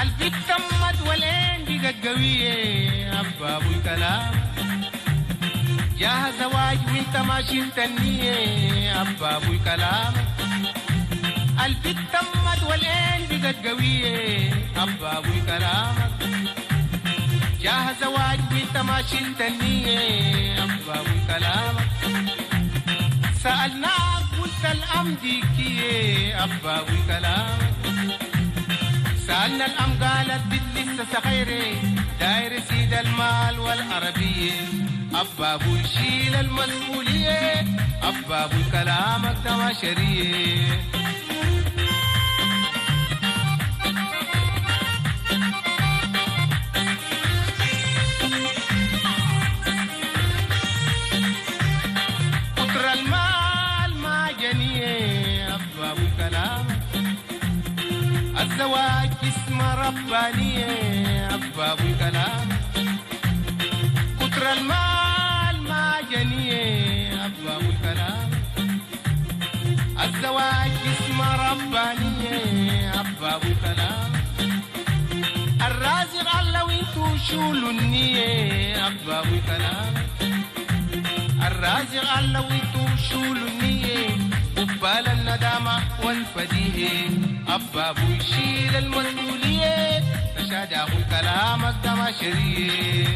البيت تمت والعين بقت قوية أبابو الكلام جاهز زواج وانت ما شلت النية أبابو الكلام البيت تمت والعين بقت قوية أبابو الكلام جاهز زواج وانت ما شلت النية أبابو الكلام سألناك قلت الأمديكية أبابو الكلام سألنا الأم قالت لسه صغيرة داير سيد المال والعربية أبابو يشيل المسؤولية أبابو كلامك ده ما شريع كتر المال ما جنيه أبابو كلامك الزواج اسم ربانية أبابو الكلام كتر المال ما جنيه أبابو الكلام الزواج اسم ربانية أبابو الكلام الرازق الله وانتو شولوا النية أبابو الكلام الرازق الله وانتو شولوا النية قبال الندامة والفديه أبابو يشيل المسؤولية تشاد أخو كلامك ده ما شريع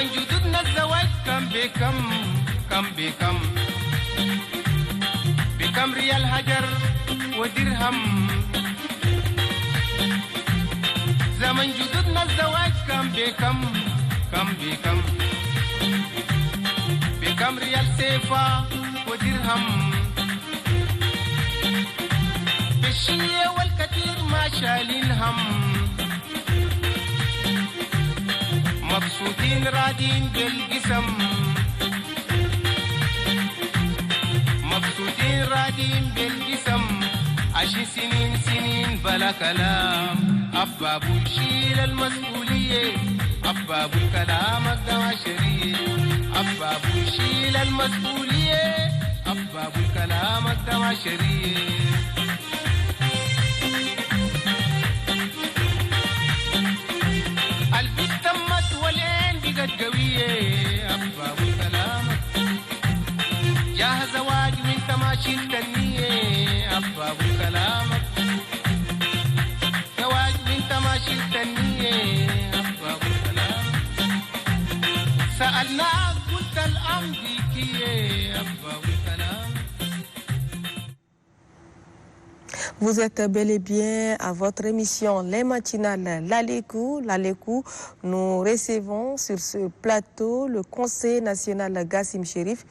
زمن جدودنا الزواج كم بكم بكم ريال هجر ودرهم زمن جدودنا الزواج كم بكم بكم ريال سيفا ودرهم بالشيء والكثير ما شايلين هم مبسوطين رادين بالقسم مبسوطين رادين بالقسم عشر سنين بلا كلام أبابو يشيل المسؤولية أبابو الكلام الدواشرية أبابو يشيل المسؤولية أبابو الكلام الدواشرية البيت تمت والعين بقت قوية أبابو الكلام جاهز زواج وانت ماشي التنية أبابو الكلام زواج وانت ماشي التنية أبابو الكلام سألناك قلت الأمريكية أبابو الكلام. Vous êtes bel et bien à votre émission Les Matinales Lalekou. Nous recevons sur ce plateau le Conseil national Gassim Chérif.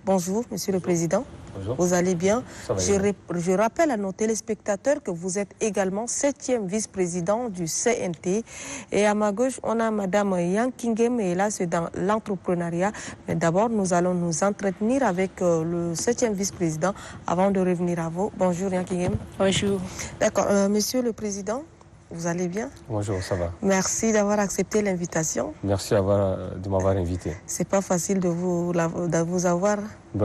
Bonjour, Monsieur le Président. Bonjour. Vous allez bien? Ça va bien. Je rappelle à nos téléspectateurs que vous êtes également 7e vice-président du CNT. Et à ma gauche, on a Madame Yang Kingem, et là c'est dans l'entrepreneuriat. Mais d'abord, nous allons nous entretenir avec le 7e vice-président avant de revenir à vous. Bonjour Yang Kingem. Bonjour. D'accord, Monsieur le Président, vous allez bien? Bonjour, ça va. Merci d'avoir accepté l'invitation. Merci de m'avoir invité. C'est pas facile de vous avoir.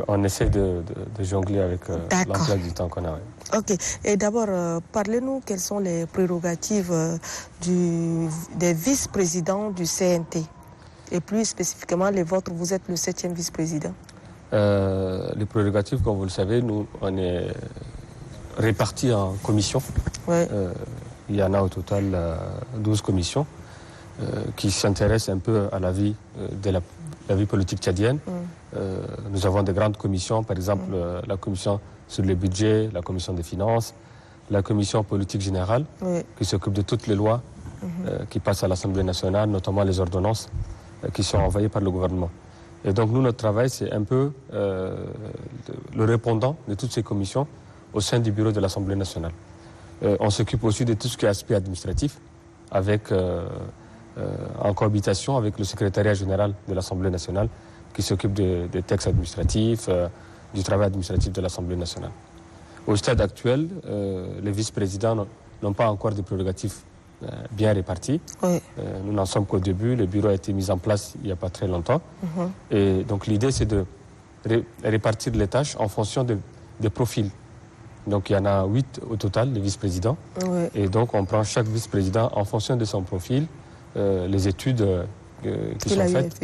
On essaie de jongler avec l'emploi du temps qu'on a. Oui. Ok. Et d'abord, parlez-nous quelles sont les prérogatives des vice-présidents du CNT. Et plus spécifiquement les vôtres, vous êtes le 7e vice-président. Les prérogatives, comme vous le savez, nous, on est répartis en commissions. Ouais. Il y en a au total 12 commissions qui s'intéressent un peu à la vie la vie politique tchadienne. Nous avons des grandes commissions, par exemple la commission sur le budget, la commission des finances, la commission politique générale, qui s'occupe de toutes les lois qui passent à l'Assemblée nationale, notamment les ordonnances qui sont envoyées par le gouvernement. Et donc nous, notre travail, c'est un peu le répondant de toutes ces commissions au sein du bureau de l'Assemblée nationale. On s'occupe aussi de tout ce qui est aspect administratif, en cohabitation avec le secrétariat général de l'Assemblée nationale, qui s'occupe des textes administratifs, du travail administratif de l'Assemblée nationale. Au stade actuel, les vice-présidents n'ont pas encore de prérogatives bien réparties. Oui. Nous n'en sommes qu'au début. Le bureau a été mis en place il n'y a pas très longtemps. Et donc l'idée, c'est de répartir les tâches en fonction des profils. Donc il y en a 8 au total, les vice-présidents. Oui. Et donc on prend chaque vice-président en fonction de son profil, les études qui sont faites,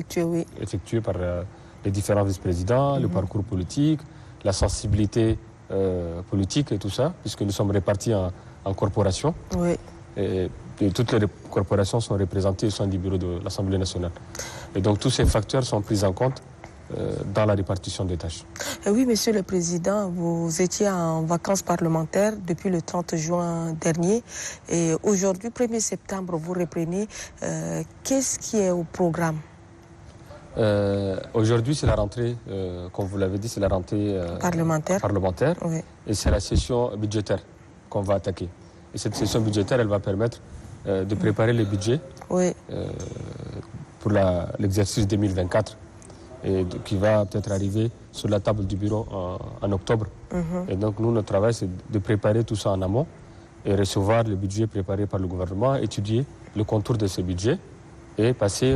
effectuées par les différents vice-présidents, le parcours politique, la sensibilité politique et tout ça, puisque nous sommes répartis en corporations. Oui. Et toutes les corporations sont représentées au sein du bureau de l'Assemblée nationale. Et donc tous ces facteurs sont pris en compte dans la répartition des tâches. Oui, Monsieur le Président, vous étiez en vacances parlementaires depuis le 30 juin dernier. Et aujourd'hui, 1er septembre, vous reprenez. Qu'est-ce qui est au programme? Aujourd'hui, c'est la rentrée, comme vous l'avez dit, c'est la rentrée parlementaire. Oui. Et c'est la session budgétaire qu'on va attaquer. Et cette session budgétaire, elle va permettre de préparer le budget pour l'exercice 2024. Et qui va peut-être arriver sur la table du bureau en octobre. Et donc nous, notre travail, c'est de préparer tout ça en amont et recevoir le budget préparé par le gouvernement, étudier le contour de ce budget et passer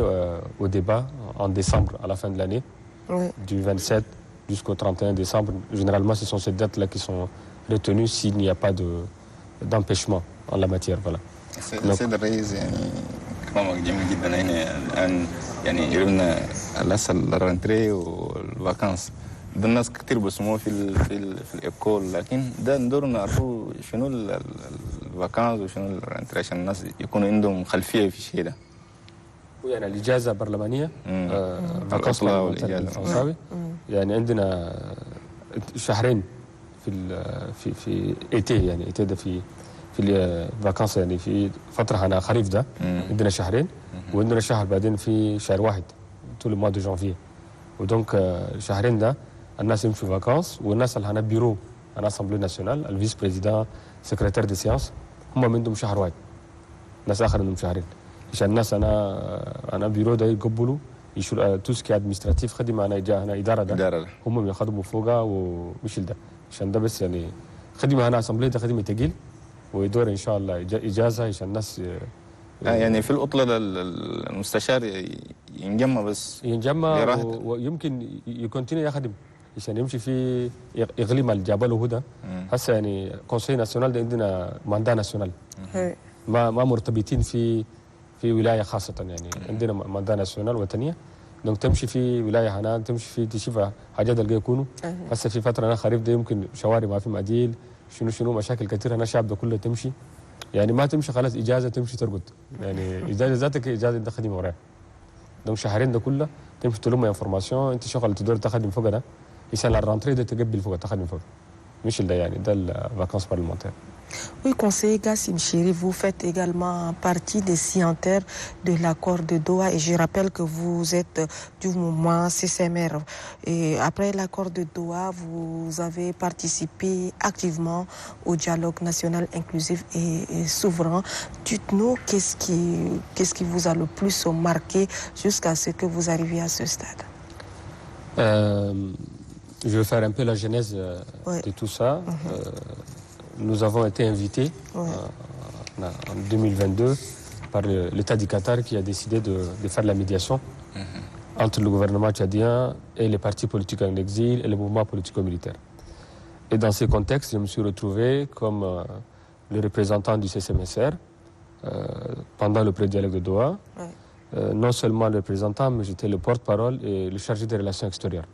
au débat en décembre, à la fin de l'année, du 27 jusqu'au 31 décembre. Généralement, ce sont ces dates-là qui sont retenues s'il n'y a pas d'empêchement en la matière. Voilà. يعني قلنا لسه الرنتري والفاكانس ده الناس كتير بيسموه في الإيكول لكن ده ندور نعرفوا شنو الفاكانس وشنو الرنتري عشان الناس يكونوا عندهم خلفية في الشيء ده. يعني الإجازة البرلمانية فاكانس والإجازة. يعني عندنا شهرين في ايتي، يعني ايتي ده في الفاكانس، يعني في فترة هنا خريف ده عندنا شهرين، وعندنا شهر بعدين في شهر واحد طول الموا دو جانفي. ودونك شهرين ده الناس يمشوا فاكانس، والناس اللي هنا بيرو انا اسامبلي ناسيونال الفيس بريزيدان سكرتير دي سيانس هم عندهم شهر واحد، ناس اخر عندهم شهرين، عشان الناس انا بيرو ده يقبلوا يشيلوا توسكي ادمنستراتيف خدمه انا اداره ده هم يخدموا فوقها ومشيل ده، عشان ده بس يعني خدمه انا اسامبلي ده خدمه تقيل، ويدور ان شاء الله اجازه عشان الناس يعني في العطله المستشار ينجمع بس ويمكن يكونتيني يخدم عشان يمشي في اقليم الجبل وهدى. هسه يعني كونسي ناسيونال ده عندنا ماندا ناسيونال، ما مرتبطين في ولايه خاصه، يعني عندنا ماندا ناسيونال وطنيه، دونك تمشي في ولايه هناك، تمشي في تشوف حاجات اللي يكونوا هسه في فتره انا خريف ده يمكن شوارع ما في معديل شنو مشاكل كثيره، انا الشعب ده كله تمشي، يعني ما تمشي خلاص اجازه تمشي ترقد، يعني اجازه ذاتك اجازه انت خدمه وراها. دونك شهرين ده كله تمشي تلم انفورماسيون، انت شغل تدور تخدم فوق ده عشان الرانتري ده تقبل فوق تخدم فوق، مش ده يعني ده الفاكانس بارلمانتير. Oui, conseiller Gassim Chiri, vous faites également partie des signataires de l'accord de Doha et je rappelle que vous êtes du mouvement CCMR. Et après l'accord de Doha, vous avez participé activement au dialogue national inclusif et souverain. Dites-nous qu'est-ce qui vous a le plus marqué jusqu'à ce que vous arriviez à ce stade. Je vais faire un peu la genèse de tout ça. Nous avons été invités en 2022 par l'État du Qatar qui a décidé de faire la médiation entre le gouvernement tchadien et les partis politiques en exil et les mouvements politico-militaires. Et dans ce contexte, je me suis retrouvé comme le représentant du CCMSR pendant le pré-dialogue de Doha. Non seulement le représentant, mais j'étais le porte-parole et le chargé des relations extérieures.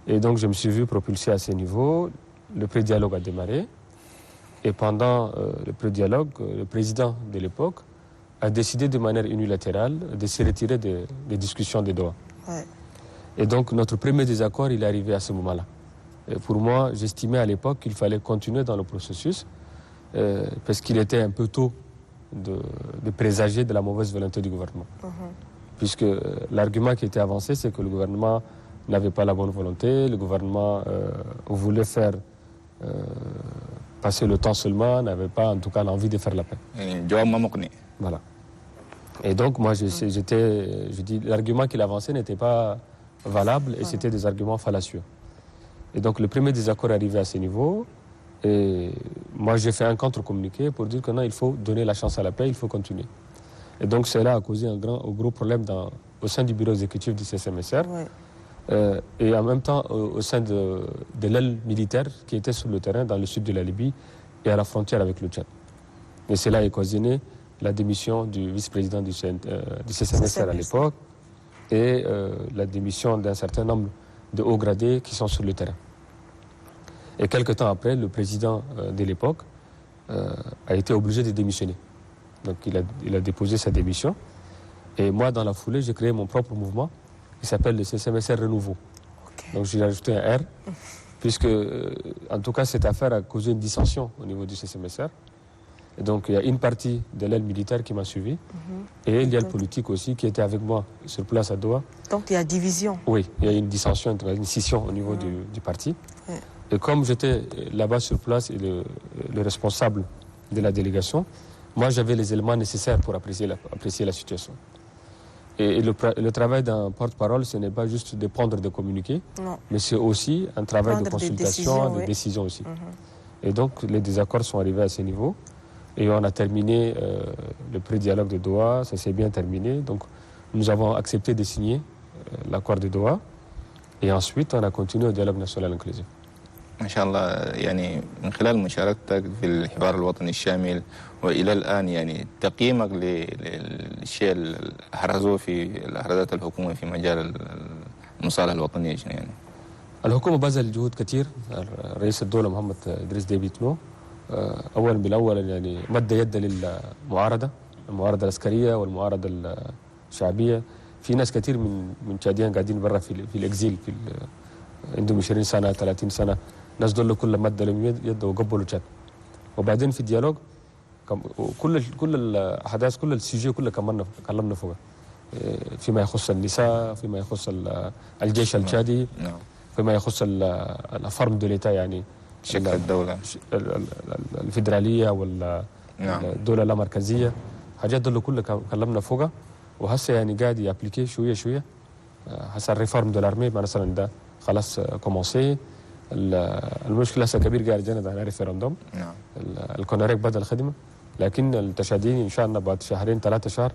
Et donc je me suis vu propulsé à ce niveau. Le pré-dialogue a démarré. Et pendant le pré-dialogue, le président de l'époque a décidé de manière unilatérale de se retirer des discussions de Doha. Et donc notre premier désaccord, il est arrivé à ce moment-là. Et pour moi, j'estimais à l'époque qu'il fallait continuer dans le processus parce qu'il était un peu tôt de présager de la mauvaise volonté du gouvernement. Puisque l'argument qui était avancé, c'est que le gouvernement n'avait pas la bonne volonté, le gouvernement voulait faire passer le temps seulement, n'avait pas en tout cas l'envie de faire la paix. Voilà. Et donc moi je dis l'argument qu'il avançait n'était pas valable et c'était des arguments fallacieux. Et donc le premier désaccord est arrivé à ce niveau et moi j'ai fait un contre-communiqué pour dire que non, il faut donner la chance à la paix, il faut continuer. Et donc cela a causé un gros problème au sein du bureau exécutif du CCMSR. Et en même temps au sein de l'aile militaire qui était sur le terrain dans le sud de la Libye et à la frontière avec le Tchad. Et cela a occasionné la démission du vice-président du CCMSR à l'époque et la démission d'un certain nombre de hauts gradés qui sont sur le terrain. Et quelques temps après, le président de l'époque a été obligé de démissionner. Donc il a déposé sa démission. Et moi, dans la foulée, j'ai créé mon propre mouvement qui s'appelle le CCMSR Renouveau. Donc j'ai ajouté un R, puisque en tout cas cette affaire a causé une dissension au niveau du CCMSR. Et donc il y a une partie de l'aile militaire qui m'a suivi et il y a le politique aussi qui était avec moi sur place à Doha. Donc il y a division. Oui, il y a une dissension, une scission au niveau du parti. Et comme j'étais là-bas sur place et le responsable de la délégation, moi j'avais les éléments nécessaires pour apprécier la situation. Et le travail d'un porte-parole, ce n'est pas juste de prendre des communiqués, mais c'est aussi un travail de consultation, de décision aussi. Et donc les désaccords sont arrivés à ce niveau. Et on a terminé le pré-dialogue de Doha, ça s'est bien terminé. Donc nous avons accepté de signer l'accord de Doha. Et ensuite, on a continué au dialogue national inclusif. ما شاء الله يعني من خلال مشاركتك في الحوار الوطني الشامل والى الان يعني تقييمك للشيء اللي احرزوه في الاحرازات الحكومه في مجال المصالحه الوطنيه يعني. الحكومه بذل جهود كثير، رئيس الدوله محمد ادريس ديبي إتنو اولا بالاول يعني مد يد للمعارضه، المعارضه العسكريه والمعارضه شعبيه. في ناس كثير من تشاديين قاعدين برا في الاكزيل عندهم 20 سنه 30 سنه. ناس دول كل ماده لهم يد وقبلوا تشاد. وبعدين في الديالوج كل الاحداث كل السيجي كله كلمنا فوق فيما يخص النساء، فيما يخص الجيش التشادي، فيما يخص الفرم دو ليتا يعني شكل الدوله الفيدراليه والدوله اللامركزيه. حاجات دول كلها كلمنا فوقها. وهسه يعني قاعد يابليكي شويه شويه. هسه الريفورم دو لارمي مثلا ده خلاص كومونسي. المشكله هسه كبير قاعد جانا على ريفيرندوم. الكوناريك بدا الخدمه، لكن التشاديين ان شاء الله بعد شهرين 3 شهر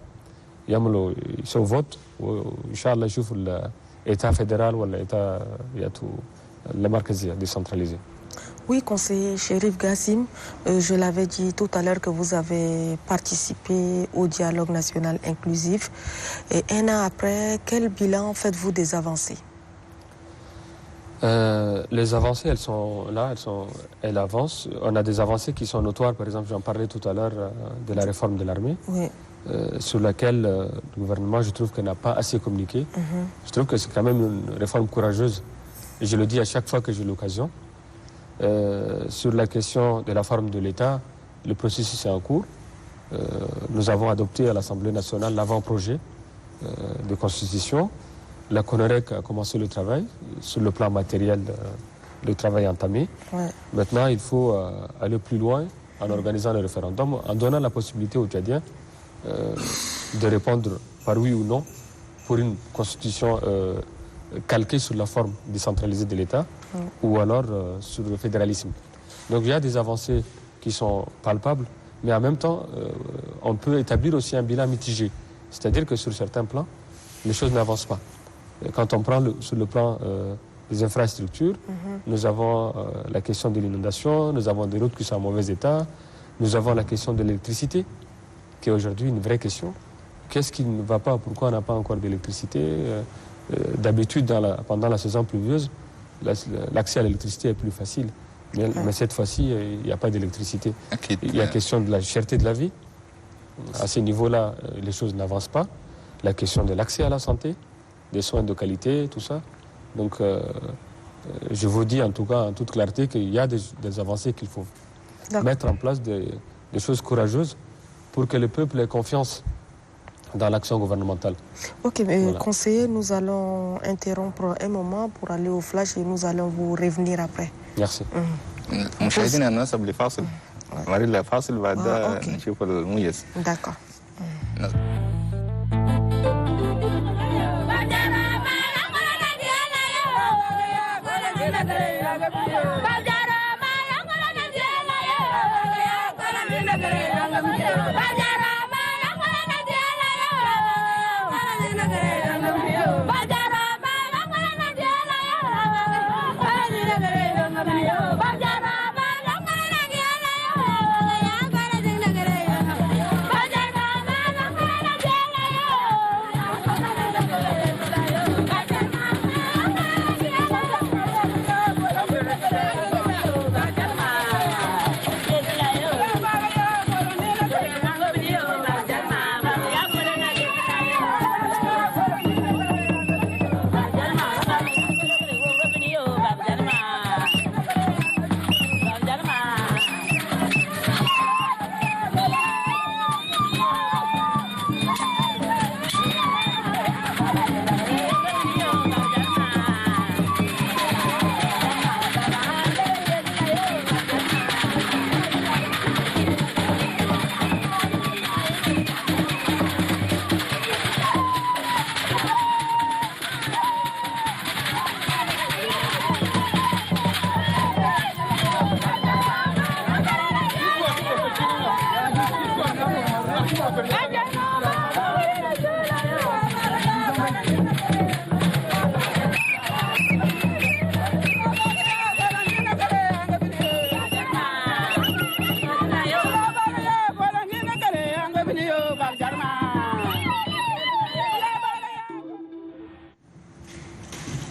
يسووا فوت، وان شاء الله يشوفوا الايتا فيدرال ولا ايتا ياتو المركزيه ديسنتراليزي. Oui, conseiller Chérif Gassim, je l'avais dit tout à l'heure que vous avez participé au dialogue national inclusif. Et un an après, quel bilan faites-vous des avancées? Les avancées, elles sont là, elles avancent. On a des avancées qui sont notoires. Par exemple, j'en parlais tout à l'heure de la réforme de l'armée, oui. Sur laquelle le gouvernement, je trouve, qu'il n'a pas assez communiqué. Je trouve que c'est quand même une réforme courageuse. Et je le dis à chaque fois que j'ai l'occasion. Sur la question de la forme de l'État, le processus est en cours. Nous avons adopté à l'Assemblée nationale l'avant-projet de constitution. La CONOREC a commencé le travail sur le plan matériel, le travail entamé. Ouais. Maintenant, il faut aller plus loin en organisant le référendum, en donnant la possibilité aux Tchadiens de répondre par oui ou non pour une constitution calquée sur la forme décentralisée de l'État ou alors sur le fédéralisme. Donc il y a des avancées qui sont palpables, mais en même temps, on peut établir aussi un bilan mitigé. C'est-à-dire que sur certains plans, les choses n'avancent pas. Quand on prend sur le plan des infrastructures, nous avons la question de l'inondation, nous avons des routes qui sont en mauvais état, nous avons la question de l'électricité, qui est aujourd'hui une vraie question. Qu'est-ce qui ne va pas? Pourquoi on n'a pas encore d'électricité? D'habitude, pendant la saison pluvieuse, l'accès à l'électricité est plus facile. Mais cette fois-ci, il n'y a pas d'électricité. Il y a la question de la cherté de la vie. À ce niveau-là, les choses n'avancent pas. La question de l'accès à la santé, des soins de qualité, tout ça. Donc, je vous dis en tout cas, en toute clarté, qu'il y a des avancées qu'il faut mettre en place, des choses courageuses pour que le peuple ait confiance dans l'action gouvernementale. Ok, mais voilà. Conseiller, nous allons interrompre un moment pour aller au flash et nous allons vous revenir après. Merci. مشاهدينا الناس قبل فاصل مريض فاصل بعد نشوف الموجز. D'accord.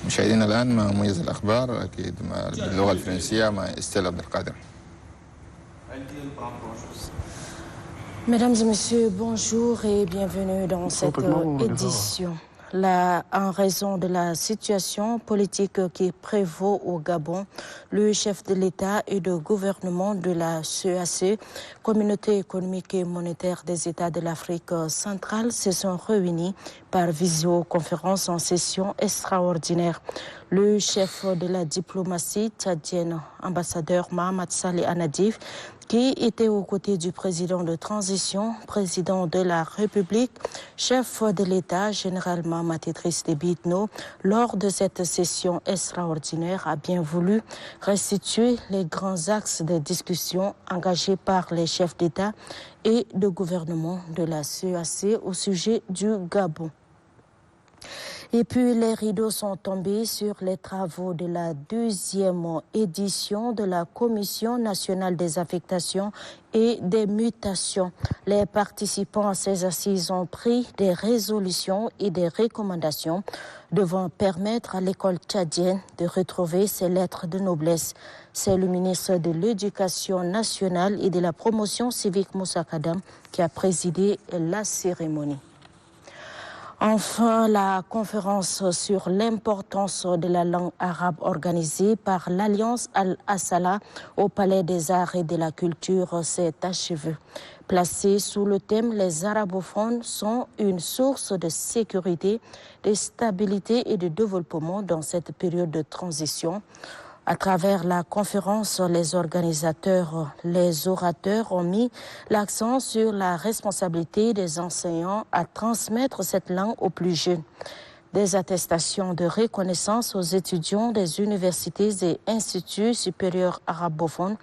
مشاهدينا الآن مع موجز الأخبار أكيد باللغة الفرنسية مع استيل عبد القادر. Mesdames et messieurs, bonjour et bienvenue dans cette édition. Là, en raison de la situation politique qui prévaut au Gabon, le chef de l'État et de gouvernement de la CEAC, Communauté économique et monétaire des États de l'Afrique centrale, se sont réunis par visioconférence en session extraordinaire. Le chef de la diplomatie tchadienne, ambassadeur Mohamed Saleh Anadif, qui était aux côtés du président de transition, président de la République, chef de l'État, général Mahamat Idriss Déby Itno, lors de cette session extraordinaire, a bien voulu restituer les grands axes de discussion engagés par les chefs d'État et de gouvernement de la CEAC au sujet du Gabon. Et puis les rideaux sont tombés sur les travaux de la 12e édition de la Commission nationale des affectations et des mutations. Les participants à ces assises ont pris des résolutions et des recommandations devant permettre à l'école tchadienne de retrouver ses lettres de noblesse. C'est le ministre de l'Éducation nationale et de la promotion civique Moussa Kadam qui a présidé la cérémonie. Enfin, la conférence sur l'importance de la langue arabe organisée par l'Alliance Al-Assala au Palais des Arts et de la Culture s'est achevée. Placée sous le thème « Les arabophones sont une source de sécurité, de stabilité et de développement dans cette période de transition ». À travers la conférence, les organisateurs, les orateurs ont mis l'accent sur la responsabilité des enseignants à transmettre cette langue aux plus jeunes. Des attestations de reconnaissance aux étudiants des universités et instituts supérieurs arabophones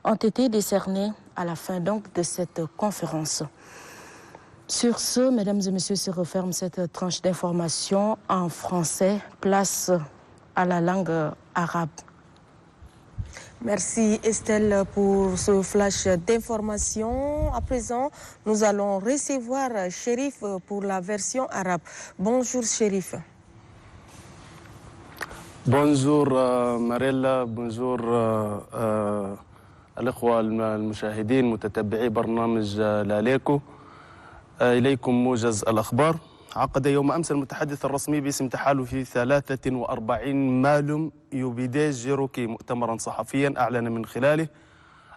ont été décernées à la fin donc de cette conférence. Sur ce, mesdames et messieurs, se referme cette tranche d'information en français. Place à la langue arabe. Merci Estelle pour ce flash d'information. À présent, nous allons recevoir Chérif pour la version arabe. Bonjour Chérif. Bonjour ماريلا. bonjour الأخوة المشاهدين متتبعي برنامج لاليكو. إليكم موجز الأخبار. عقد يوم أمس المتحدث الرسمي باسم تحالف 43 مالم يوبيدي جيروكي مؤتمرا صحفيا أعلن من خلاله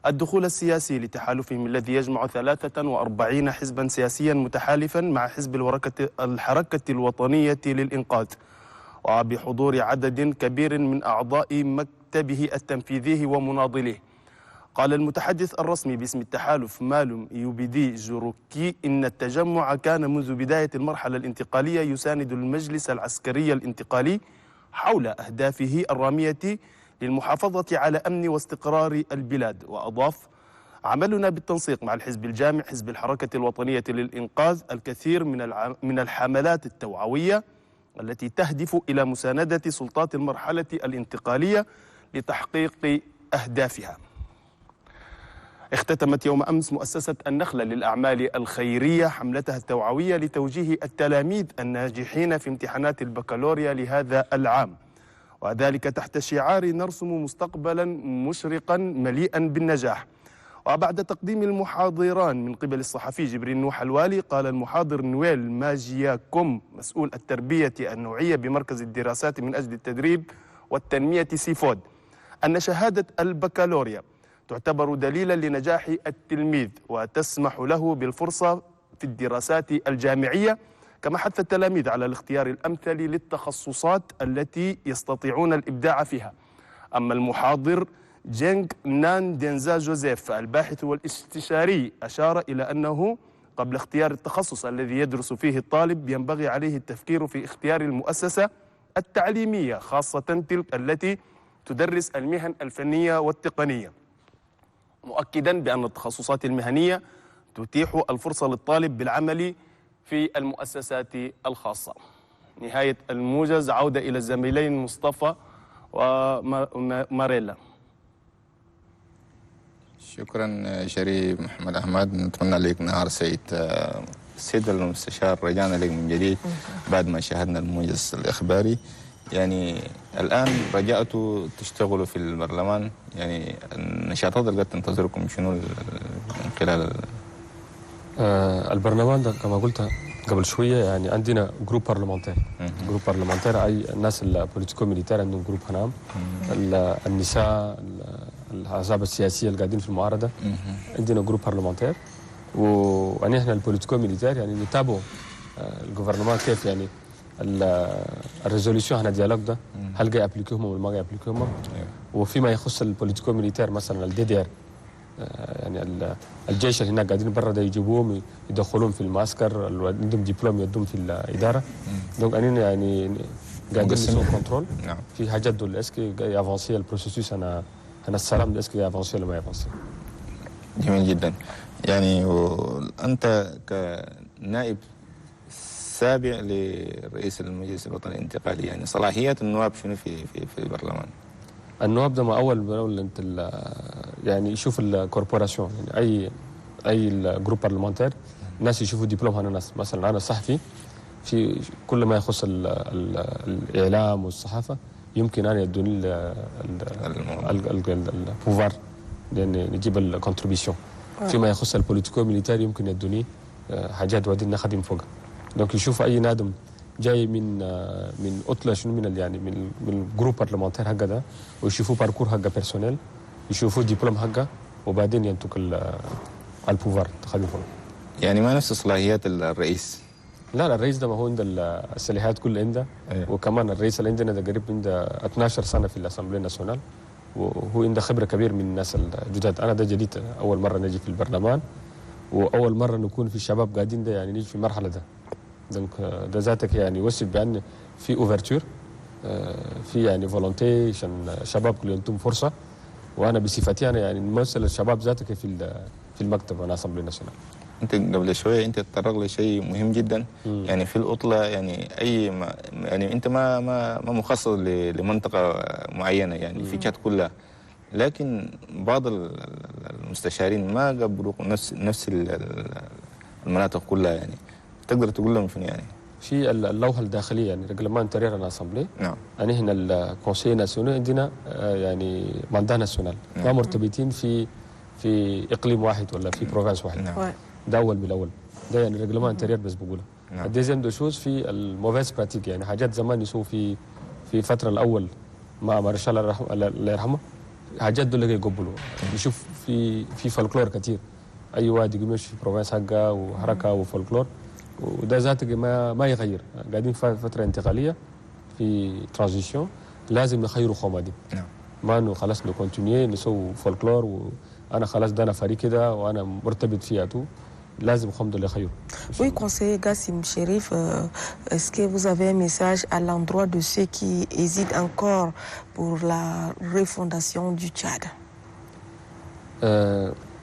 الدخول السياسي لتحالفهم الذي يجمع 43 حزبا سياسيا متحالفا مع حزب الحركة الوطنية للإنقاذ، وبحضور عدد كبير من أعضاء مكتبه التنفيذي ومناضليه. قال المتحدث الرسمي باسم التحالف مالم يوبيدي جوروكي إن التجمع كان منذ بداية المرحلة الانتقالية يساند المجلس العسكري الانتقالي حول أهدافه الرامية للمحافظة على أمن واستقرار البلاد. وأضاف: عملنا بالتنسيق مع الحزب الجامع حزب الحركة الوطنية للإنقاذ الكثير من الحملات التوعوية التي تهدف إلى مساندة سلطات المرحلة الانتقالية لتحقيق أهدافها. اختتمت يوم أمس مؤسسة النخلة للأعمال الخيرية حملتها التوعوية لتوجيه التلاميذ الناجحين في امتحانات البكالوريا لهذا العام، وذلك تحت شعار نرسم مستقبلا مشرقا مليئا بالنجاح. وبعد تقديم المحاضران من قبل الصحفي جبريل نوح الوالي، قال المحاضر نويل ماجياكوم مسؤول التربية النوعية بمركز الدراسات من أجل التدريب والتنمية سيفود أن شهادة البكالوريا تعتبر دليلا لنجاح التلميذ وتسمح له بالفرصة في الدراسات الجامعية، كما حث التلاميذ على الاختيار الأمثل للتخصصات التي يستطيعون الإبداع فيها. أما المحاضر جينغ نان دينزا جوزيف الباحث والاستشاري أشار إلى أنه قبل اختيار التخصص الذي يدرس فيه الطالب ينبغي عليه التفكير في اختيار المؤسسة التعليمية، خاصة تلك التي تدرس المهن الفنية والتقنية، مؤكدا بأن التخصصات المهنية تتيح الفرصة للطالب بالعمل في المؤسسات الخاصة. نهاية الموجز، عودة إلى الزميلين مصطفى وماريلا. شكرا شريف محمد أحمد، نتمنى لك نهار سعيد. السيد المستشار، رجعنا لك من جديد بعد ما شاهدنا الموجز الإخباري. يعني الآن رجعتوا تشتغلوا في البرلمان، يعني النشاطات اللي قد تنتظركم شنو من خلال البرلمان ده كما قلت قبل شويه يعني عندنا جروب بارلمانتير. جروب بارلمانتير اي الناس البوليتيكو ميليتير عندهم جروب هنام. النساء الاحزاب السياسيه اللي قاعدين في المعارضه عندنا جروب بارلمانتير. ونحن البوليتيكو ميليتير يعني نتابع الجوفرنمان كيف يعني الريزوليوشن هنا ديالوج ده هل جاي ابليكيهم ولا ما جاي ابليكيهم. وفيما يخص البوليتيكو ميليتير مثلا الدي دي ار يعني الجيش اللي هناك قاعدين برا ده يجيبوهم يدخلوهم في المعسكر عندهم دبلوم يدوم في الاداره. دونك اننا يعني قاعدين نسوي كنترول في حاجات دول اسكي جاي افونسي البروسيسوس انا السلام اسكي جاي افونسي ولا ما افونسي. جميل جدا. يعني انت كنائب سابع لرئيس المجلس الوطني الانتقالي يعني صلاحيات النواب شنو في البرلمان؟ النواب ده ما اول انت يعني يشوف الكوربوراسيون يعني اي جروب بارلمانتير الناس يشوفوا دبلوم هنا ناس مثلا انا صحفي في كل ما يخص الاعلام والصحافه يمكن انا يدوني البوفار لان نجيب الكونتريبيوشن. فيما يخص البوليتيكو ميليتير يمكن يدوني حاجات وادين نخدم فوقها. دونك يشوف اي نادم جاي من اطلع شنو من يعني من الجروب بارلمانتير حقه ده ويشوفوا باركور حقه بيرسونيل يشوفوا دبلوم حقه وبعدين ينتقل البوفار تخدم فوق. يعني ما نفس صلاحيات الرئيس؟ لا الرئيس ده ما هو عنده الصلاحيات كلها عنده. وكمان الرئيس اللي عندنا ده قريب عنده 12 سنه في الاسامبليه الناسيونال وهو عنده خبره كبير من الناس الجداد. انا ده جديد اول مره نجي في البرلمان واول مره نكون في الشباب قاعدين ده يعني نيجي في المرحله ده. دونك ده ذاتك يعني يوصف بان في اوفرتور في يعني فولونتي عشان الشباب كلهم ينتم فرصه وانا بصفتي انا يعني نمثل الشباب ذاتك في المكتب وانا اسامبلي ناسيونال. انت قبل شويه انت تطرق لشيء مهم جدا يعني في الاطله يعني يعني انت ما مخصص لمنطقه معينه يعني في تشاد كلها لكن بعض المستشارين ما قبلوا نفس المناطق كلها يعني تقدر تقول لهم شنو يعني؟ في اللوحه الداخليه يعني ريغلمان انتيريور ان اسامبلي. نعم. يعني هنا الكونسي ناسيونال عندنا يعني ماندا ناسيونال ما مرتبطين في اقليم واحد ولا في بروفانس واحد. نعم. ده اول بالاول ده يعني ريغلمان انتيريور بس بقولها. نعم. الديزيام دو شوز في الموفيز براتيك يعني حاجات زمان يسووا في الفتره الاول مع مارشال الله يرحمه حاجات دول اللي يقبلوا نشوف في فولكلور كثير اي واحد يمشي في بروفانس حقه وحركه وفولكلور وده ذاتك ما يغير. قاعدين في فتره انتقاليه في ترانزيشن لازم نخيروا خوما دي. نعم. ما انه خلاص نكونتينيي نسوي فولكلور وانا خلاص ده انا فريق كده وانا مرتبط فيها تو لازم الحمد لله خير. Oui, conseiller Gassim Chérif, est-ce que vous avez un message à l'endroit de ceux qui hésitent encore pour la refondation du Tchad?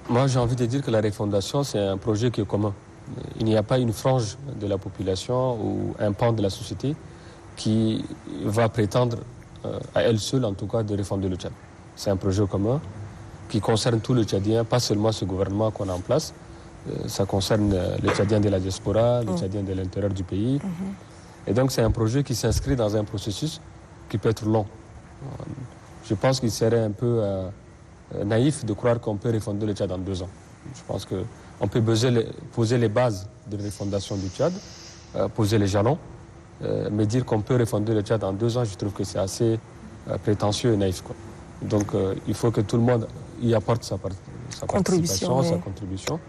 Moi, j'ai envie de dire que la refondation, c'est un projet qui est commun. Il n'y a pas une frange de la population ou un pan de la société qui va prétendre à elle seule, en tout cas, de refonder le Tchad. C'est un projet commun qui concerne tous les Tchadiens, pas seulement ce gouvernement qu'on a en place. Ça concerne les Tchadiens de la diaspora, les Tchadiens de l'intérieur du pays. Et donc, c'est un projet qui s'inscrit dans un processus qui peut être long. Je pense qu'il serait un peu naïf de croire qu'on peut refonder le Tchad en 2 ans. Je pense qu'on peut poser les bases de la refondation du Tchad, poser les jalons, mais dire qu'on peut refonder le Tchad en 2 ans, je trouve que c'est assez prétentieux et naïf, quoi. Donc, il faut que tout le monde y apporte sa participation, sa contribution.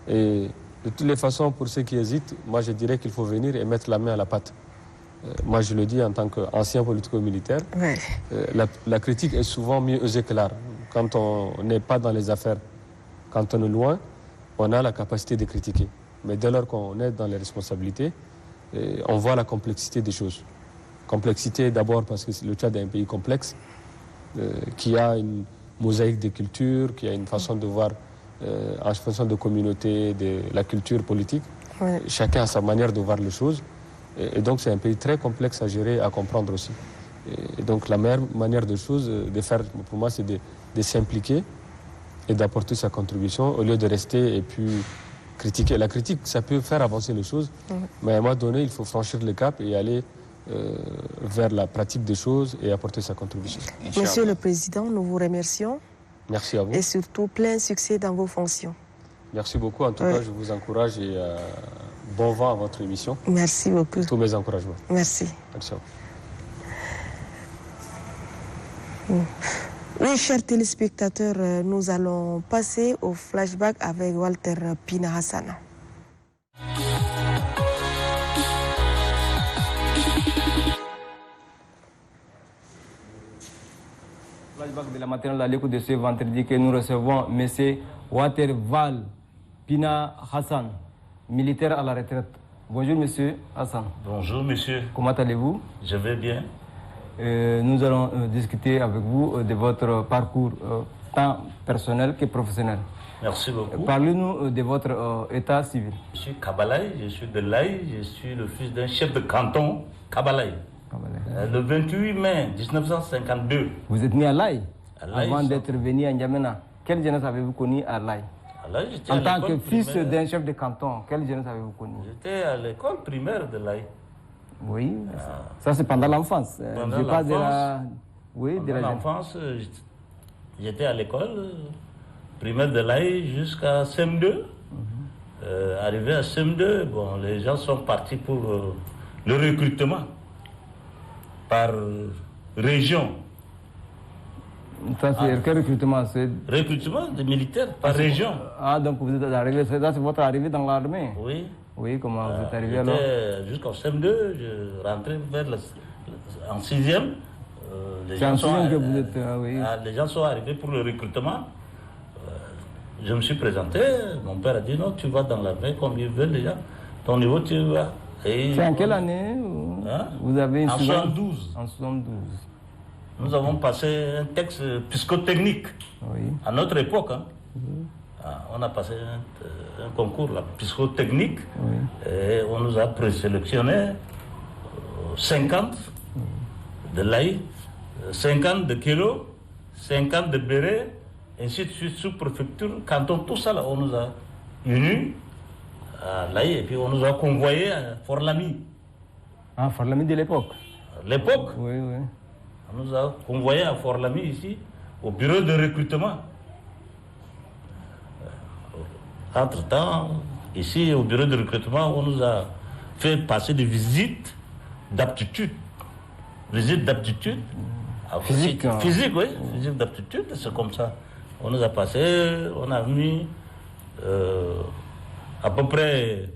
Et de toutes les façons, pour ceux qui hésitent, moi je dirais qu'il faut venir et mettre la main à la pâte. Moi je le dis en tant qu'ancien politico-militaire, la critique est souvent mieux osée que l'art. Quand on n'est pas dans les affaires, quand on est loin, on a la capacité de critiquer. Mais dès lors qu'on est dans les responsabilités, on voit la complexité des choses. Complexité d'abord parce que le Tchad est un pays complexe, qui a une mosaïque de cultures, qui a une façon de voir en fonction de communauté, de la culture politique. Chacun a sa manière de voir les choses. Et donc, c'est un pays très complexe à gérer, à comprendre aussi. Et donc, la meilleure manière de faire, pour moi, c'est de s'impliquer et d'apporter sa contribution au lieu de rester et puis critiquer. La critique, ça peut faire avancer les choses, mais à un moment donné, il faut franchir le cap et aller vers la pratique des choses et apporter sa contribution. Monsieur le Président, nous vous remercions. Merci à vous. Et surtout, plein succès dans vos fonctions. Merci beaucoup. En tout cas, je vous encourage et bon vent à votre émission. Merci beaucoup. Tous mes encouragements. Merci. Merci à vous. Oui, chers téléspectateurs, nous allons passer au flashback avec Walter Pina Hassan. Flashback de la matinale à l'écoute de ce vendredi que nous recevons M. Walter Pina Hassan, militaire à la retraite. Bonjour Monsieur Hassan. Bonjour Monsieur. Comment allez-vous? Je vais bien. Nous allons discuter avec vous de votre parcours tant personnel que professionnel. Merci beaucoup. Parlez-nous de votre état civil. Je suis Kabalaï, je suis de l'Aï, je suis le fils d'un chef de canton Kabalaï. Le 28 mai 1952. Vous êtes né à l'Aï avant d'être venu à N'Djamena. Quelle jeunesse avez-vous connu à l'Aï? En tant que fils d'un chef de canton, quelle jeunesse avez-vous connu? J'étais à l'école primaire de l'Aï. Oui, ça c'est pendant l'enfance. Pendant l'enfance, j'étais à l'école primaire de l'Aï jusqu'à CM2. Arrivé à CM2, bon, les gens sont partis pour le recrutement par région. Ça c'est quel recrutement? Recrutement des militaires par région. Ah, donc vous êtes arrivé, c'est votre arrivée dans l'armée? Oui. Oui, comment vous êtes arrivé alors? Jusqu'au CM2, je rentrais en 6e. C'est en 6e que vous êtes, oui. Les gens sont arrivés pour le recrutement. Je me suis présenté, mon père a dit non, tu vas dans l'armée comme ils veulent déjà. Ton niveau, tu vas. C'est en quelle année vous avez En 72. En 72. Nous avons passé un texte psychotechnique. Oui. À notre époque. On a passé un concours là, psychotechnique. Oui. Et on nous a présélectionné 50 de l'Aï, 50 de Kélo, 50 de Béré, ainsi de suite, sous-préfecture, canton, tout ça là, on nous a unis à l'Aï et puis on nous a convoyés à Fort-Lamy. Ah, Fort-Lamy de l'époque? L'époque? Oui, oui. On nous a convoyés à Fort-Lamy ici, au bureau de recrutement. Entre-temps, ici au bureau de recrutement, on nous a fait passer des visites d'aptitude. Visites d'aptitude. Physique. Physique, oui. Visite d'aptitude, c'est comme ça. On nous a passé, on a mis à peu près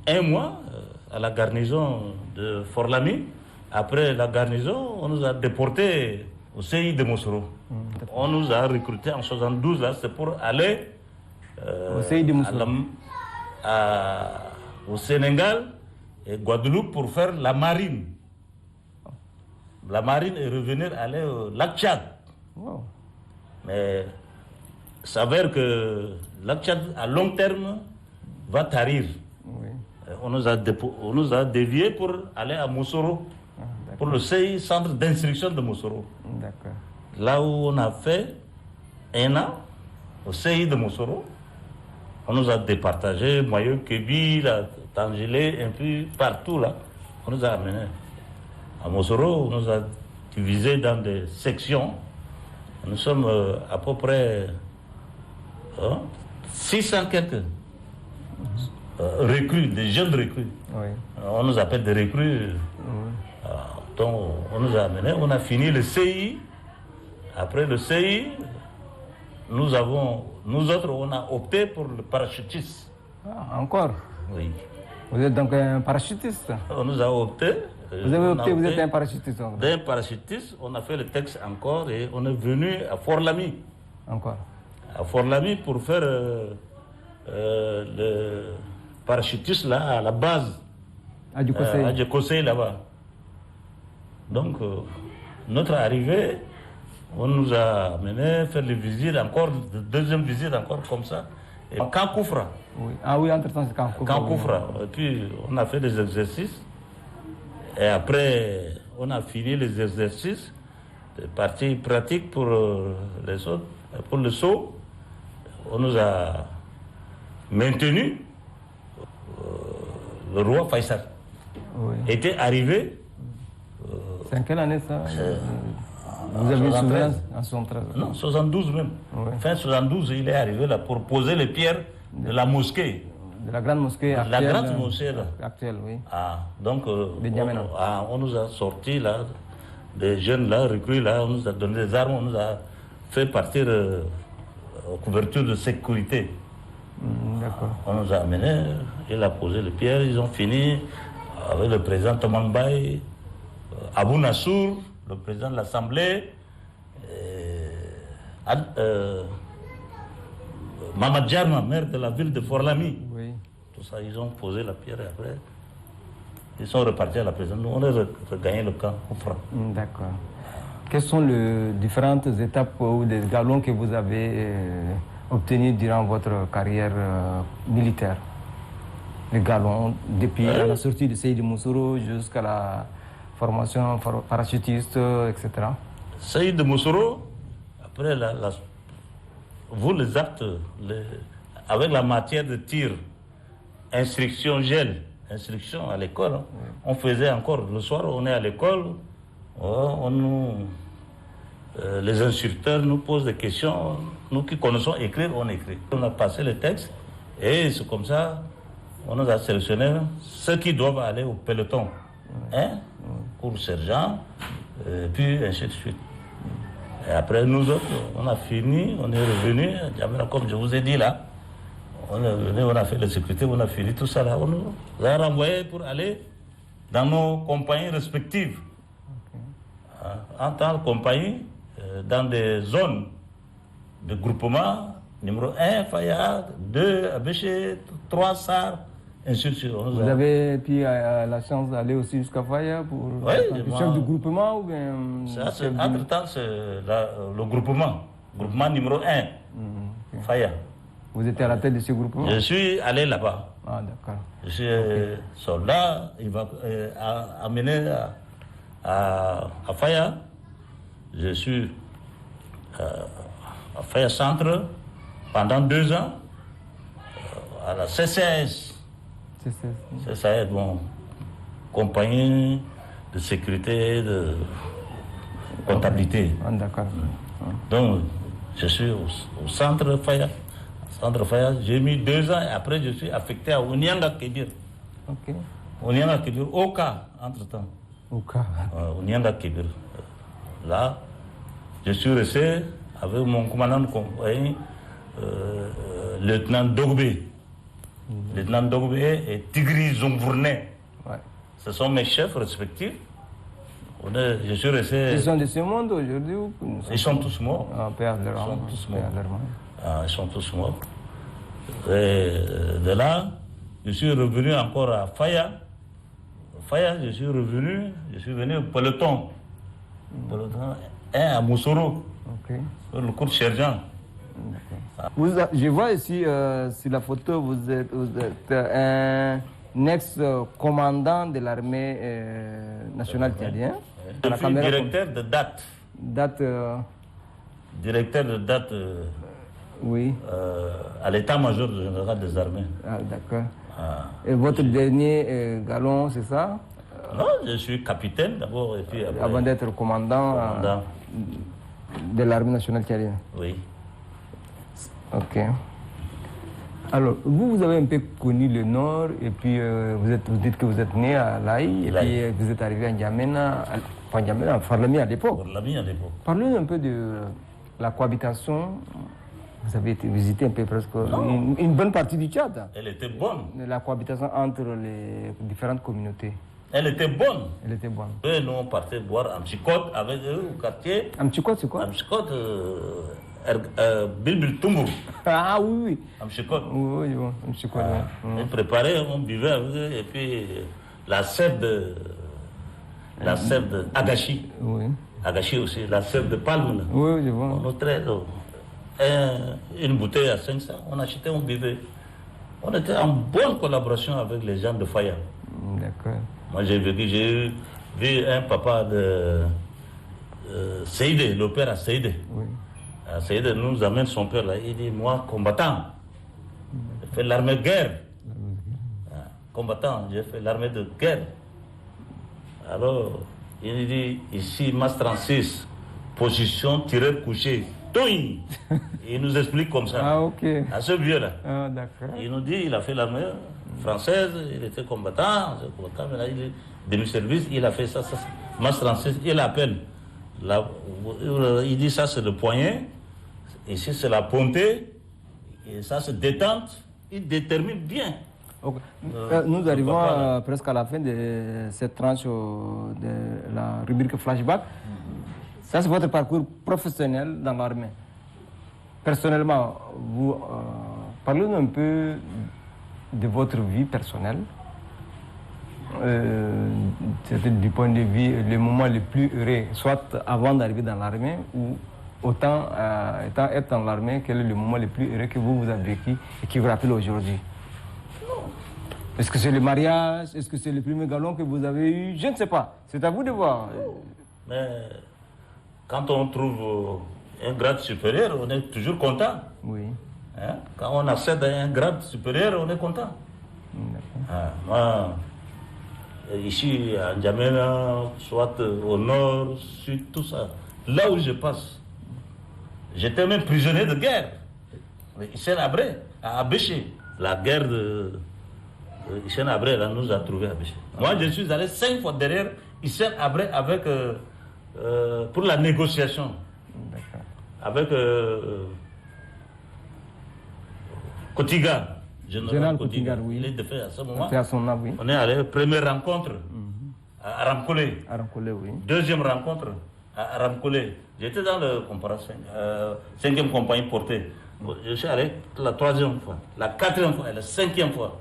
un mois à la garnison de Fort-Lamy. Après la garnison, on nous a déportés au CI de Mosoro. On nous a recrutés en 72, là, c'est pour aller au Sénégal et Guadeloupe pour faire la marine. La marine et revenir aller au lac Tchad. Wow. Mais il s'avère que le lac Tchad à long terme va tarir. Oui. On nous a déviés pour aller à Mosoro, pour le CI, centre d'instruction de Mosoro. D'accord. Là où on a fait un an au CI de Mosoro. On nous a départagé, Moyo, Kébi, Tangélé, un peu partout là. On nous a amenés à Mosoro, on nous a divisés dans des sections. Nous sommes à peu près 600 quelques recrues, des jeunes recrues. Oui. On nous appelle des recrues. Donc on nous a amenés, on a fini le CI. Après le CI, nous autres, on a opté pour le parachutisme. Ah, encore? Oui. Vous êtes donc un parachutiste? On nous a opté. Vous avez opté, vous êtes un parachutiste? D'un parachutiste, on a fait le texte encore et on est venu à Fort-Lamy. Encore? À Fort-Lamy pour faire le parachutiste là, à la base. À Djokosei? À Djokosei là-bas. Donc, notre arrivée, on nous a amené faire les visites encore, deuxième visite encore comme ça. Et Kankoufra. Oui. Ah oui, entre-temps c'est Kankoufra. Kankoufra. Et puis on a fait des exercices. Et après, on a fini les exercices, des parties pratiques pour les autres. Pour le saut, on nous a maintenus. Le roi Faisal était arrivé. C'est en quelle année ça? Vous avez 73. En 73. Non, 72 même. Ouais. Fin 72, il est arrivé là pour poser les pierres de la mosquée. De la grande mosquée La actuelle. grande mosquée là. Actuelle, oui. Donc, N'Djamena. on nous a sorti là, des jeunes là, recrues là, on nous a donné des armes, on nous a fait partir aux couvertures de sécurité. D'accord. On nous a amenés, il a posé les pierres, ils ont fini avec le président Tomangbaye, Abou Nassour, le président de l'Assemblée, Mamad Djarma, maire de la ville de Forlami. Oui. Tout ça, ils ont posé la pierre et après, ils sont repartis à la présidence. Nous, on a regagné le camp au franc. D'accord. Quelles sont les différentes étapes ou des galons que vous avez obtenus durant votre carrière militaire? Les galons, depuis la sortie de Seydou Moussoro jusqu'à la formation parachutiste, etc. Seydou Moussoro, après vous les actes, avec la matière de tir, instruction gel, instruction à l'école, hein. On faisait encore, le soir on est à l'école, les instructeurs nous posent des questions, nous qui connaissons écrire, on écrit. On a passé les textes et c'est comme ça, on nous a sélectionné ceux qui doivent aller au peloton, pour sergent, puis ainsi de suite. Et après nous autres, on a fini, on est revenu, comme je vous ai dit là, on est revenu, on a fait la sécurité, on a fini tout ça là, on nous a renvoyés pour aller dans nos compagnies respectives. En tant que compagnie, dans des zones de groupement, numéro 1, Faya, 2, Abéché, 3, Sar, ainsi de suite. Vous avez puis la chance d'aller aussi jusqu'à Faya pour être chef du groupement ou bien... Entre-temps, c'est le groupement numéro 1, Faya. Vous étiez à la tête de ce groupement? Je suis allé là-bas. Ah, d'accord. Je suis soldat, il va amener à Faya. Je suis à Faya Centre pendant 2 ans, à la CCS. CCS, bon, compagnie de sécurité, de comptabilité. Ah, d'accord. Donc, je suis au centre Faya. Centre Faya, j'ai mis 2 ans et après je suis affecté à Onyanga Kébir. Ok. Onyanga Kébir, Oka, entre-temps. Oka. Onyanga Kébir. Là, je suis resté avec mon commandant de compagnie, lieutenant Dogbe. Lieutenant Dogbe et Tigri Zombourné. Ouais. Ce sont mes chefs respectifs. Je suis resté... Ils sont de ce monde aujourd'hui ou... Ils sont tous morts. Ils sont tous morts. Et de là, je suis revenu encore à Faya. Faya, je suis venu au peloton. Peloton 1 à Moussoro. Sur le cours de sergent. Je vois ici, sur la photo, vous êtes un ex-commandant de l'armée nationale tchadienne. Je suis directeur de date. Directeur de date oui. À l'état-major général des armées. Ah, d'accord. Et votre dernier galon, c'est ça? Non, je suis capitaine d'abord et puis après... Avant d'être commandant. De l'armée nationale tchadienne. Oui. Ok. Alors, vous avez un peu connu le Nord, et puis vous dites que vous êtes né à Laï, et puis vous êtes arrivé à N'Djamena, à Forlami à l'époque. Forlami à l'époque. Parlez-nous un peu de la cohabitation. Vous avez visité un peu presque une bonne partie du Tchad. Elle était bonne. La cohabitation entre les différentes communautés. Elle était bonne. Elle était bonne. Et nous, on partait boire un Amchikot avec eux au quartier. Amchikot, c'est quoi? Amchikot, Bilbil Tumbu. Ah oui, oui. Amchikot. Oui, oui, Amchikot. On préparait, on buvait avec eux, et puis la sève de Agachi. Oui. Agachi aussi, la sève de palme. Oui, je vois. On notait une bouteille à 500, on achetait, on buvait. On était en bonne collaboration avec les gens de Faya. D'accord. Moi, j'ai vu un papa de Seydé, le père à Seydé. Oui. À Seydé nous amène son père là. Il dit, moi, combattant, j'ai fait l'armée de guerre. Combattant, j'ai fait l'armée de guerre. Alors, il dit, ici, Mas 36, position tireur couché. Toing. Il nous explique comme ça. Ah, ok. À ce vieux-là. Ah, d'accord. Il nous dit il a fait l'armée française, il était combattant, mais là, il est demi-service, il a fait ça. Masse 36, il appelle. Il dit ça c'est le poignet, ici c'est la pontée, et ça c'est détente. Il détermine bien. Okay. Nous arrivons presque à la fin de cette tranche de la rubrique flashback. Ça, c'est votre parcours professionnel dans l'armée. Personnellement, vous parlez-nous un peu de votre vie personnelle. Du point de vue, le moment le plus heureux, soit avant d'arriver dans l'armée ou autant étant être dans l'armée, quel est le moment le plus heureux que vous avez vécu et qui vous rappelle aujourd'hui? Est-ce que c'est le mariage? Est-ce que c'est le premier galon que vous avez eu? Je ne sais pas. C'est à vous de voir. Mais quand on trouve un grade supérieur, on est toujours content. Oui. Hein? Quand on accède à un grade supérieur, on est content. Moi, ici à N'Djamena, soit au nord, sud, tout ça, là où je passe, j'étais même prisonnier de guerre. Hissène Habré, à Abéché. La guerre de Hissène Habré nous a trouvés à Abéché. Moi, je suis allé 5 fois derrière Hissène Habré avec, pour la négociation. Avec Kotiga. Général Kotiga, oui. Il est de fait à ce moment. À son âme, oui. On est allé, première rencontre à Aramkolé. Aramkolé, oui. Deuxième rencontre à Aramkolé. J'étais dans le 5e compagnie portée. Je suis allé la 3e fois, la 4e fois et la 5e fois.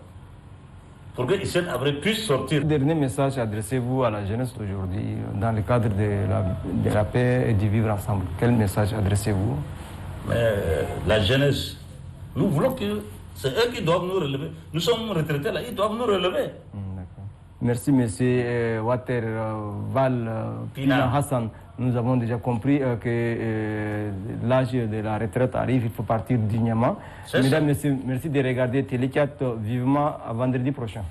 Pour que Hissène Habré puisse sortir. Dernier message adressez-vous à la jeunesse d'aujourd'hui dans le cadre de la paix et du vivre ensemble. Quel message adressez-vous? La jeunesse, nous voulons que c'est eux qui doivent nous relever. Nous sommes retraités là, ils doivent nous relever. Merci, monsieur Water Val Pina Hassan. Nous avons déjà compris que l'âge de la retraite arrive, il faut partir dignement. Mesdames, messieurs, merci de regarder Téléchat vivement à vendredi prochain.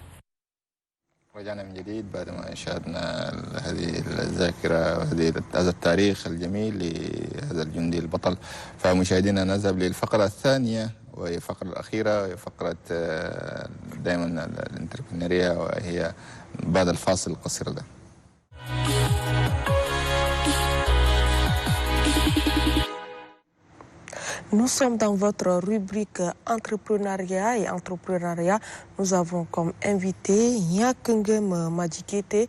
رجعنا من جديد بعد ما شاهدنا هذه الذاكرة وهذه هذا التاريخ الجميل لهذا الجندي البطل. فمشاهدينا نذهب للفقرة الثانية وهي الفقرة الأخيرة وهي فقرة دائما الانتربرينوريا وهي بعد الفاصل القصير ده. Nous sommes dans votre rubrique entrepreneuriat et entrepreneuriat. Nous avons comme invité Nyakengem Madjikete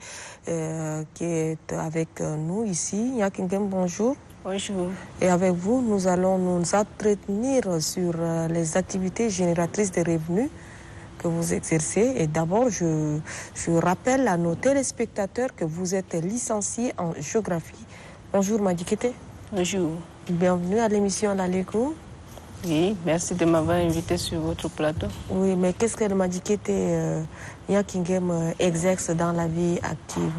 qui est avec nous ici. Nyakengem, bonjour. Bonjour. Et avec vous, nous allons nous entretenir sur les activités génératrices de revenus que vous exercez. Et d'abord, je rappelle à nos téléspectateurs que vous êtes licencié en géographie. Bonjour Madjikete. Bonjour. Bienvenue à l'émission L'Aléco. Oui, merci de m'avoir invité sur votre plateau. Oui, mais qu'est-ce que le Madjikete Nyakengem exerce dans la vie active?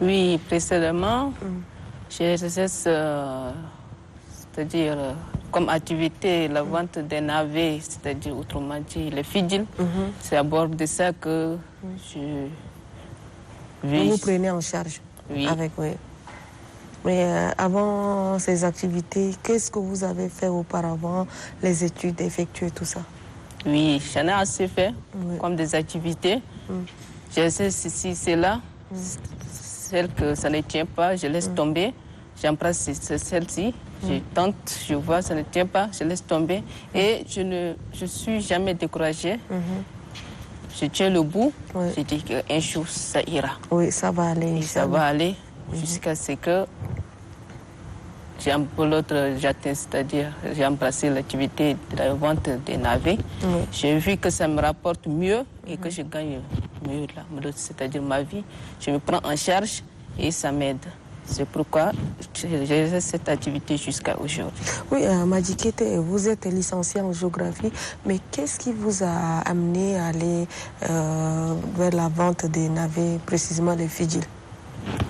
Oui, précédemment, j'exerce, c'est-à-dire comme activité la vente des navets, c'est-à-dire autrement dit les fidèles. C'est à bord de ça que je vis. Vous prenez en charge? Oui. Oui. Mais avant ces activités, qu'est-ce que vous avez fait auparavant, les études effectuées, tout ça? Oui, j'en ai assez fait, comme des activités. J'exerce ici, c'est là. Celle que ça ne tient pas, je laisse tomber. J'embrasse celle-ci, je tente, je vois, ça ne tient pas, je laisse tomber. Et je ne suis jamais découragée. Je tiens le bout, je dis qu'un jour, ça ira. Oui, ça va aller. Ça va aller. Jusqu'à ce que j'atteins, c'est-à-dire j'ai embrassé l'activité de la vente des navets. J'ai vu que ça me rapporte mieux et que je gagne mieux, c'est-à-dire ma vie. Je me prends en charge et ça m'aide. C'est pourquoi j'ai cette activité jusqu'à aujourd'hui. Oui, Madjikete, vous êtes licencié en géographie, mais qu'est-ce qui vous a amené à aller vers la vente des navets, précisément les fidèles?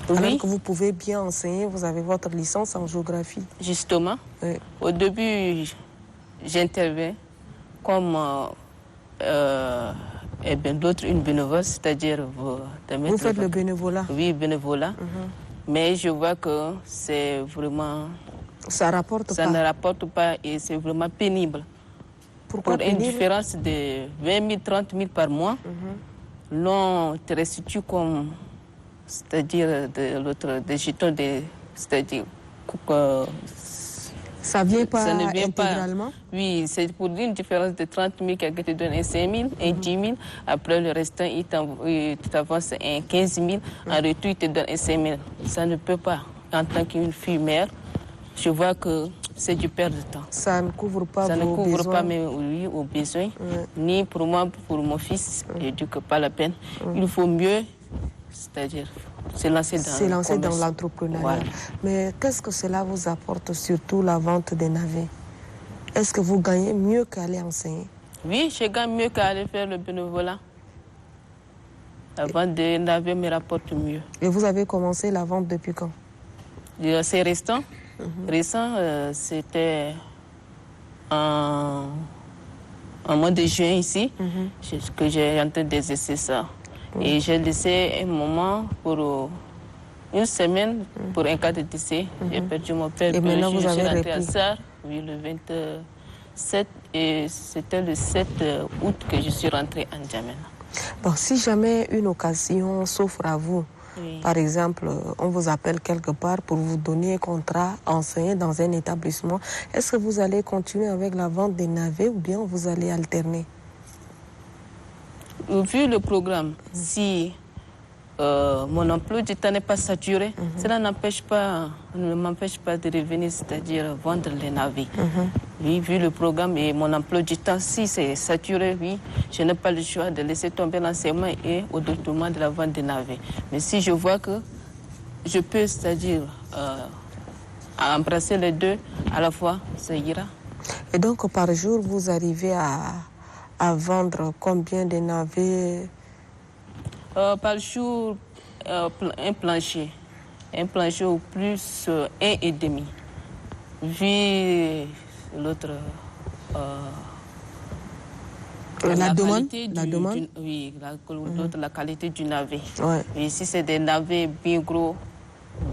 Alors que vous pouvez bien enseigner, vous avez votre licence en géographie. Justement. Au début, j'interviens comme d'autres, une bénévole, c'est-à-dire... Vous faites le bénévolat? Oui, bénévolat. Mais je vois que c'est vraiment... Ça rapporte ça pas. ne rapporte pas et c'est vraiment pénible. Pourquoi Pour une pénible? différence de 20 000, 30 000 par mois, l'on te restitue comme, c'est-à-dire de l'autre, des jetons, c'est-à-dire ça vient pas ça ne vient intégralement? Pas. Oui, c'est pour une différence de 30 000 quelqu'un te donne un 5 000, un 10 000. Après le restant, il t'avance un 15 000. En retour, il te donne un 5 000. Ça ne peut pas. En tant qu'une fille mère, je vois que c'est du perte de temps. Ça ne couvre pas ça vos besoins? Ça ne couvre pas mes aux besoins, ni pour moi, pour mon fils. Je dis que pas la peine. Il faut mieux, c'est-à-dire se lancer dans l'entrepreneuriat. Voilà. Mais qu'est-ce que cela vous apporte, surtout la vente des navets? Est-ce que vous gagnez mieux qu'aller enseigner? Oui, je gagne mieux qu'aller faire le bénévolat. La vente des navets me rapporte mieux. Et vous avez commencé la vente depuis quand? C'est récent. C'était en mois de juin ici que j'ai en train d'exercer ça. Et j'ai laissé un moment pour une semaine pour un cas de décès. J'ai perdu mon père. Et maintenant vous avez rentré à repris? Sarre, oui, le 27. Et c'était le 7 août que je suis rentrée en Djamena. Bon, si jamais une occasion s'offre à vous, oui. Par exemple, on vous appelle quelque part pour vous donner un contrat enseigner dans un établissement, est-ce que vous allez continuer avec la vente des navets ou bien vous allez alterner? Vu le programme, si mon emploi du temps n'est pas saturé, cela ne m'empêche pas de revenir, c'est-à-dire vendre les navets. Oui, vu le programme et mon emploi du temps, si c'est saturé, oui, je n'ai pas le choix de laisser tomber l'enseignement et au détriment de la vente des navets. Mais si je vois que je peux, c'est-à-dire embrasser les deux à la fois, ça ira. Et donc, par jour, vous arrivez à vendre combien de navets? Par jour, un plancher. Un plancher au plus 1,5. Vu l'autre... la demande? Oui, la qualité du navet. Ouais. Et si c'est des navets bien gros,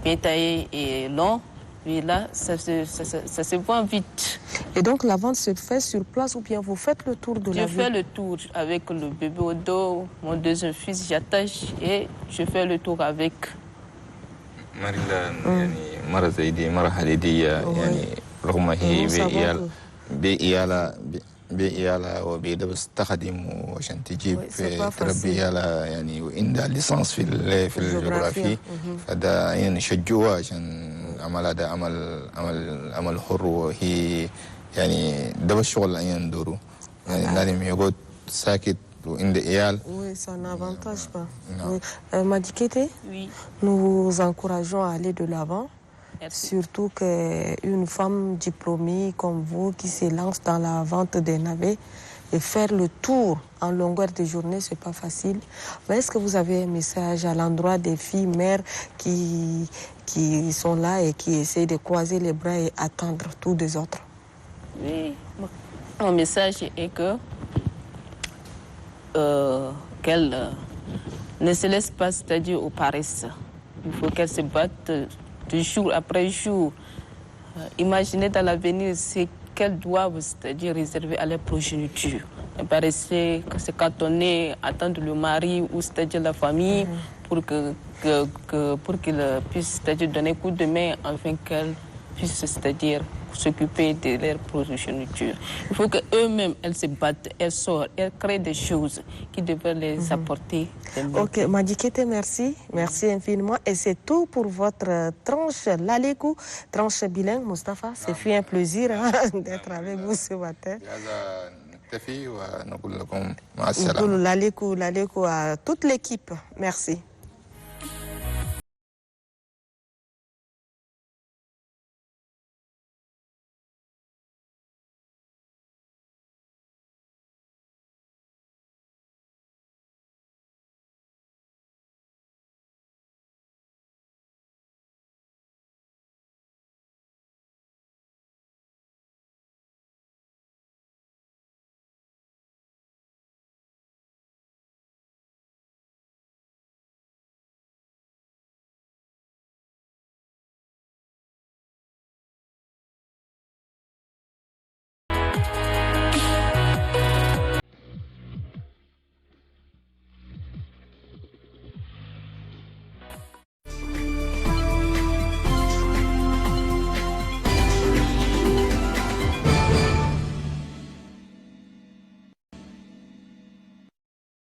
bien taillés et longs, oui, là, ça se vend vite. Et donc, la vente se fait sur place ou bien vous faites le tour de la ville? Je fais le tour avec le bébé au dos, mon deuxième fils, j'attache et je fais le tour avec. مرة زي دي مرة حديدية يعني رغم هي بإيالة وبيدا بس تخدم عشان تجيب تربي إيالة يعني وعندها ليسانس في الجغرافيا فده يعني نشجعوها عشان عمل هذا عمل حر وهي يعني ده الشغل اللي ندوره يعني لازم يقعد ساكت وعند إيال. Oui, ça n'avantage pas. Oui. Madikete, oui. Nous vous encourageons à aller de l'avant. Surtout qu'une femme diplômée comme vous qui se lance dans la vente des navets et faire le tour en longueur de journée, c'est pas facile. Mais est-ce que vous avez un message à l'endroit des filles mères qui sont là et qui essaient de croiser les bras et attendre tous les autres? Oui, mon message est que qu'elles ne se laissent pas, c'est-à-dire aux paresses. Il faut qu'elles se battent de jour après jour. Imaginez dans l'avenir ce qu'elles doivent, c'est-à-dire réserver à leur progéniture. Ne pas rester se cantonner, attendre le mari ou c'est-à-dire la famille pour qu'ils puissent, c'est-à-dire donner coup de main afin qu'elles puissent, c'est-à-dire s'occuper de leur progéniture. Il faut qu'eux-mêmes, elles se battent, elles sortent, elles créent des choses qui devraient les apporter. Ok, Madikete, merci. Merci infiniment. Et c'est tout pour votre tranche Lalekou, tranche bilingue. Moustapha, c'est fait un plaisir d'être avec vous ce matin. Lalekou à toute l'équipe. Merci.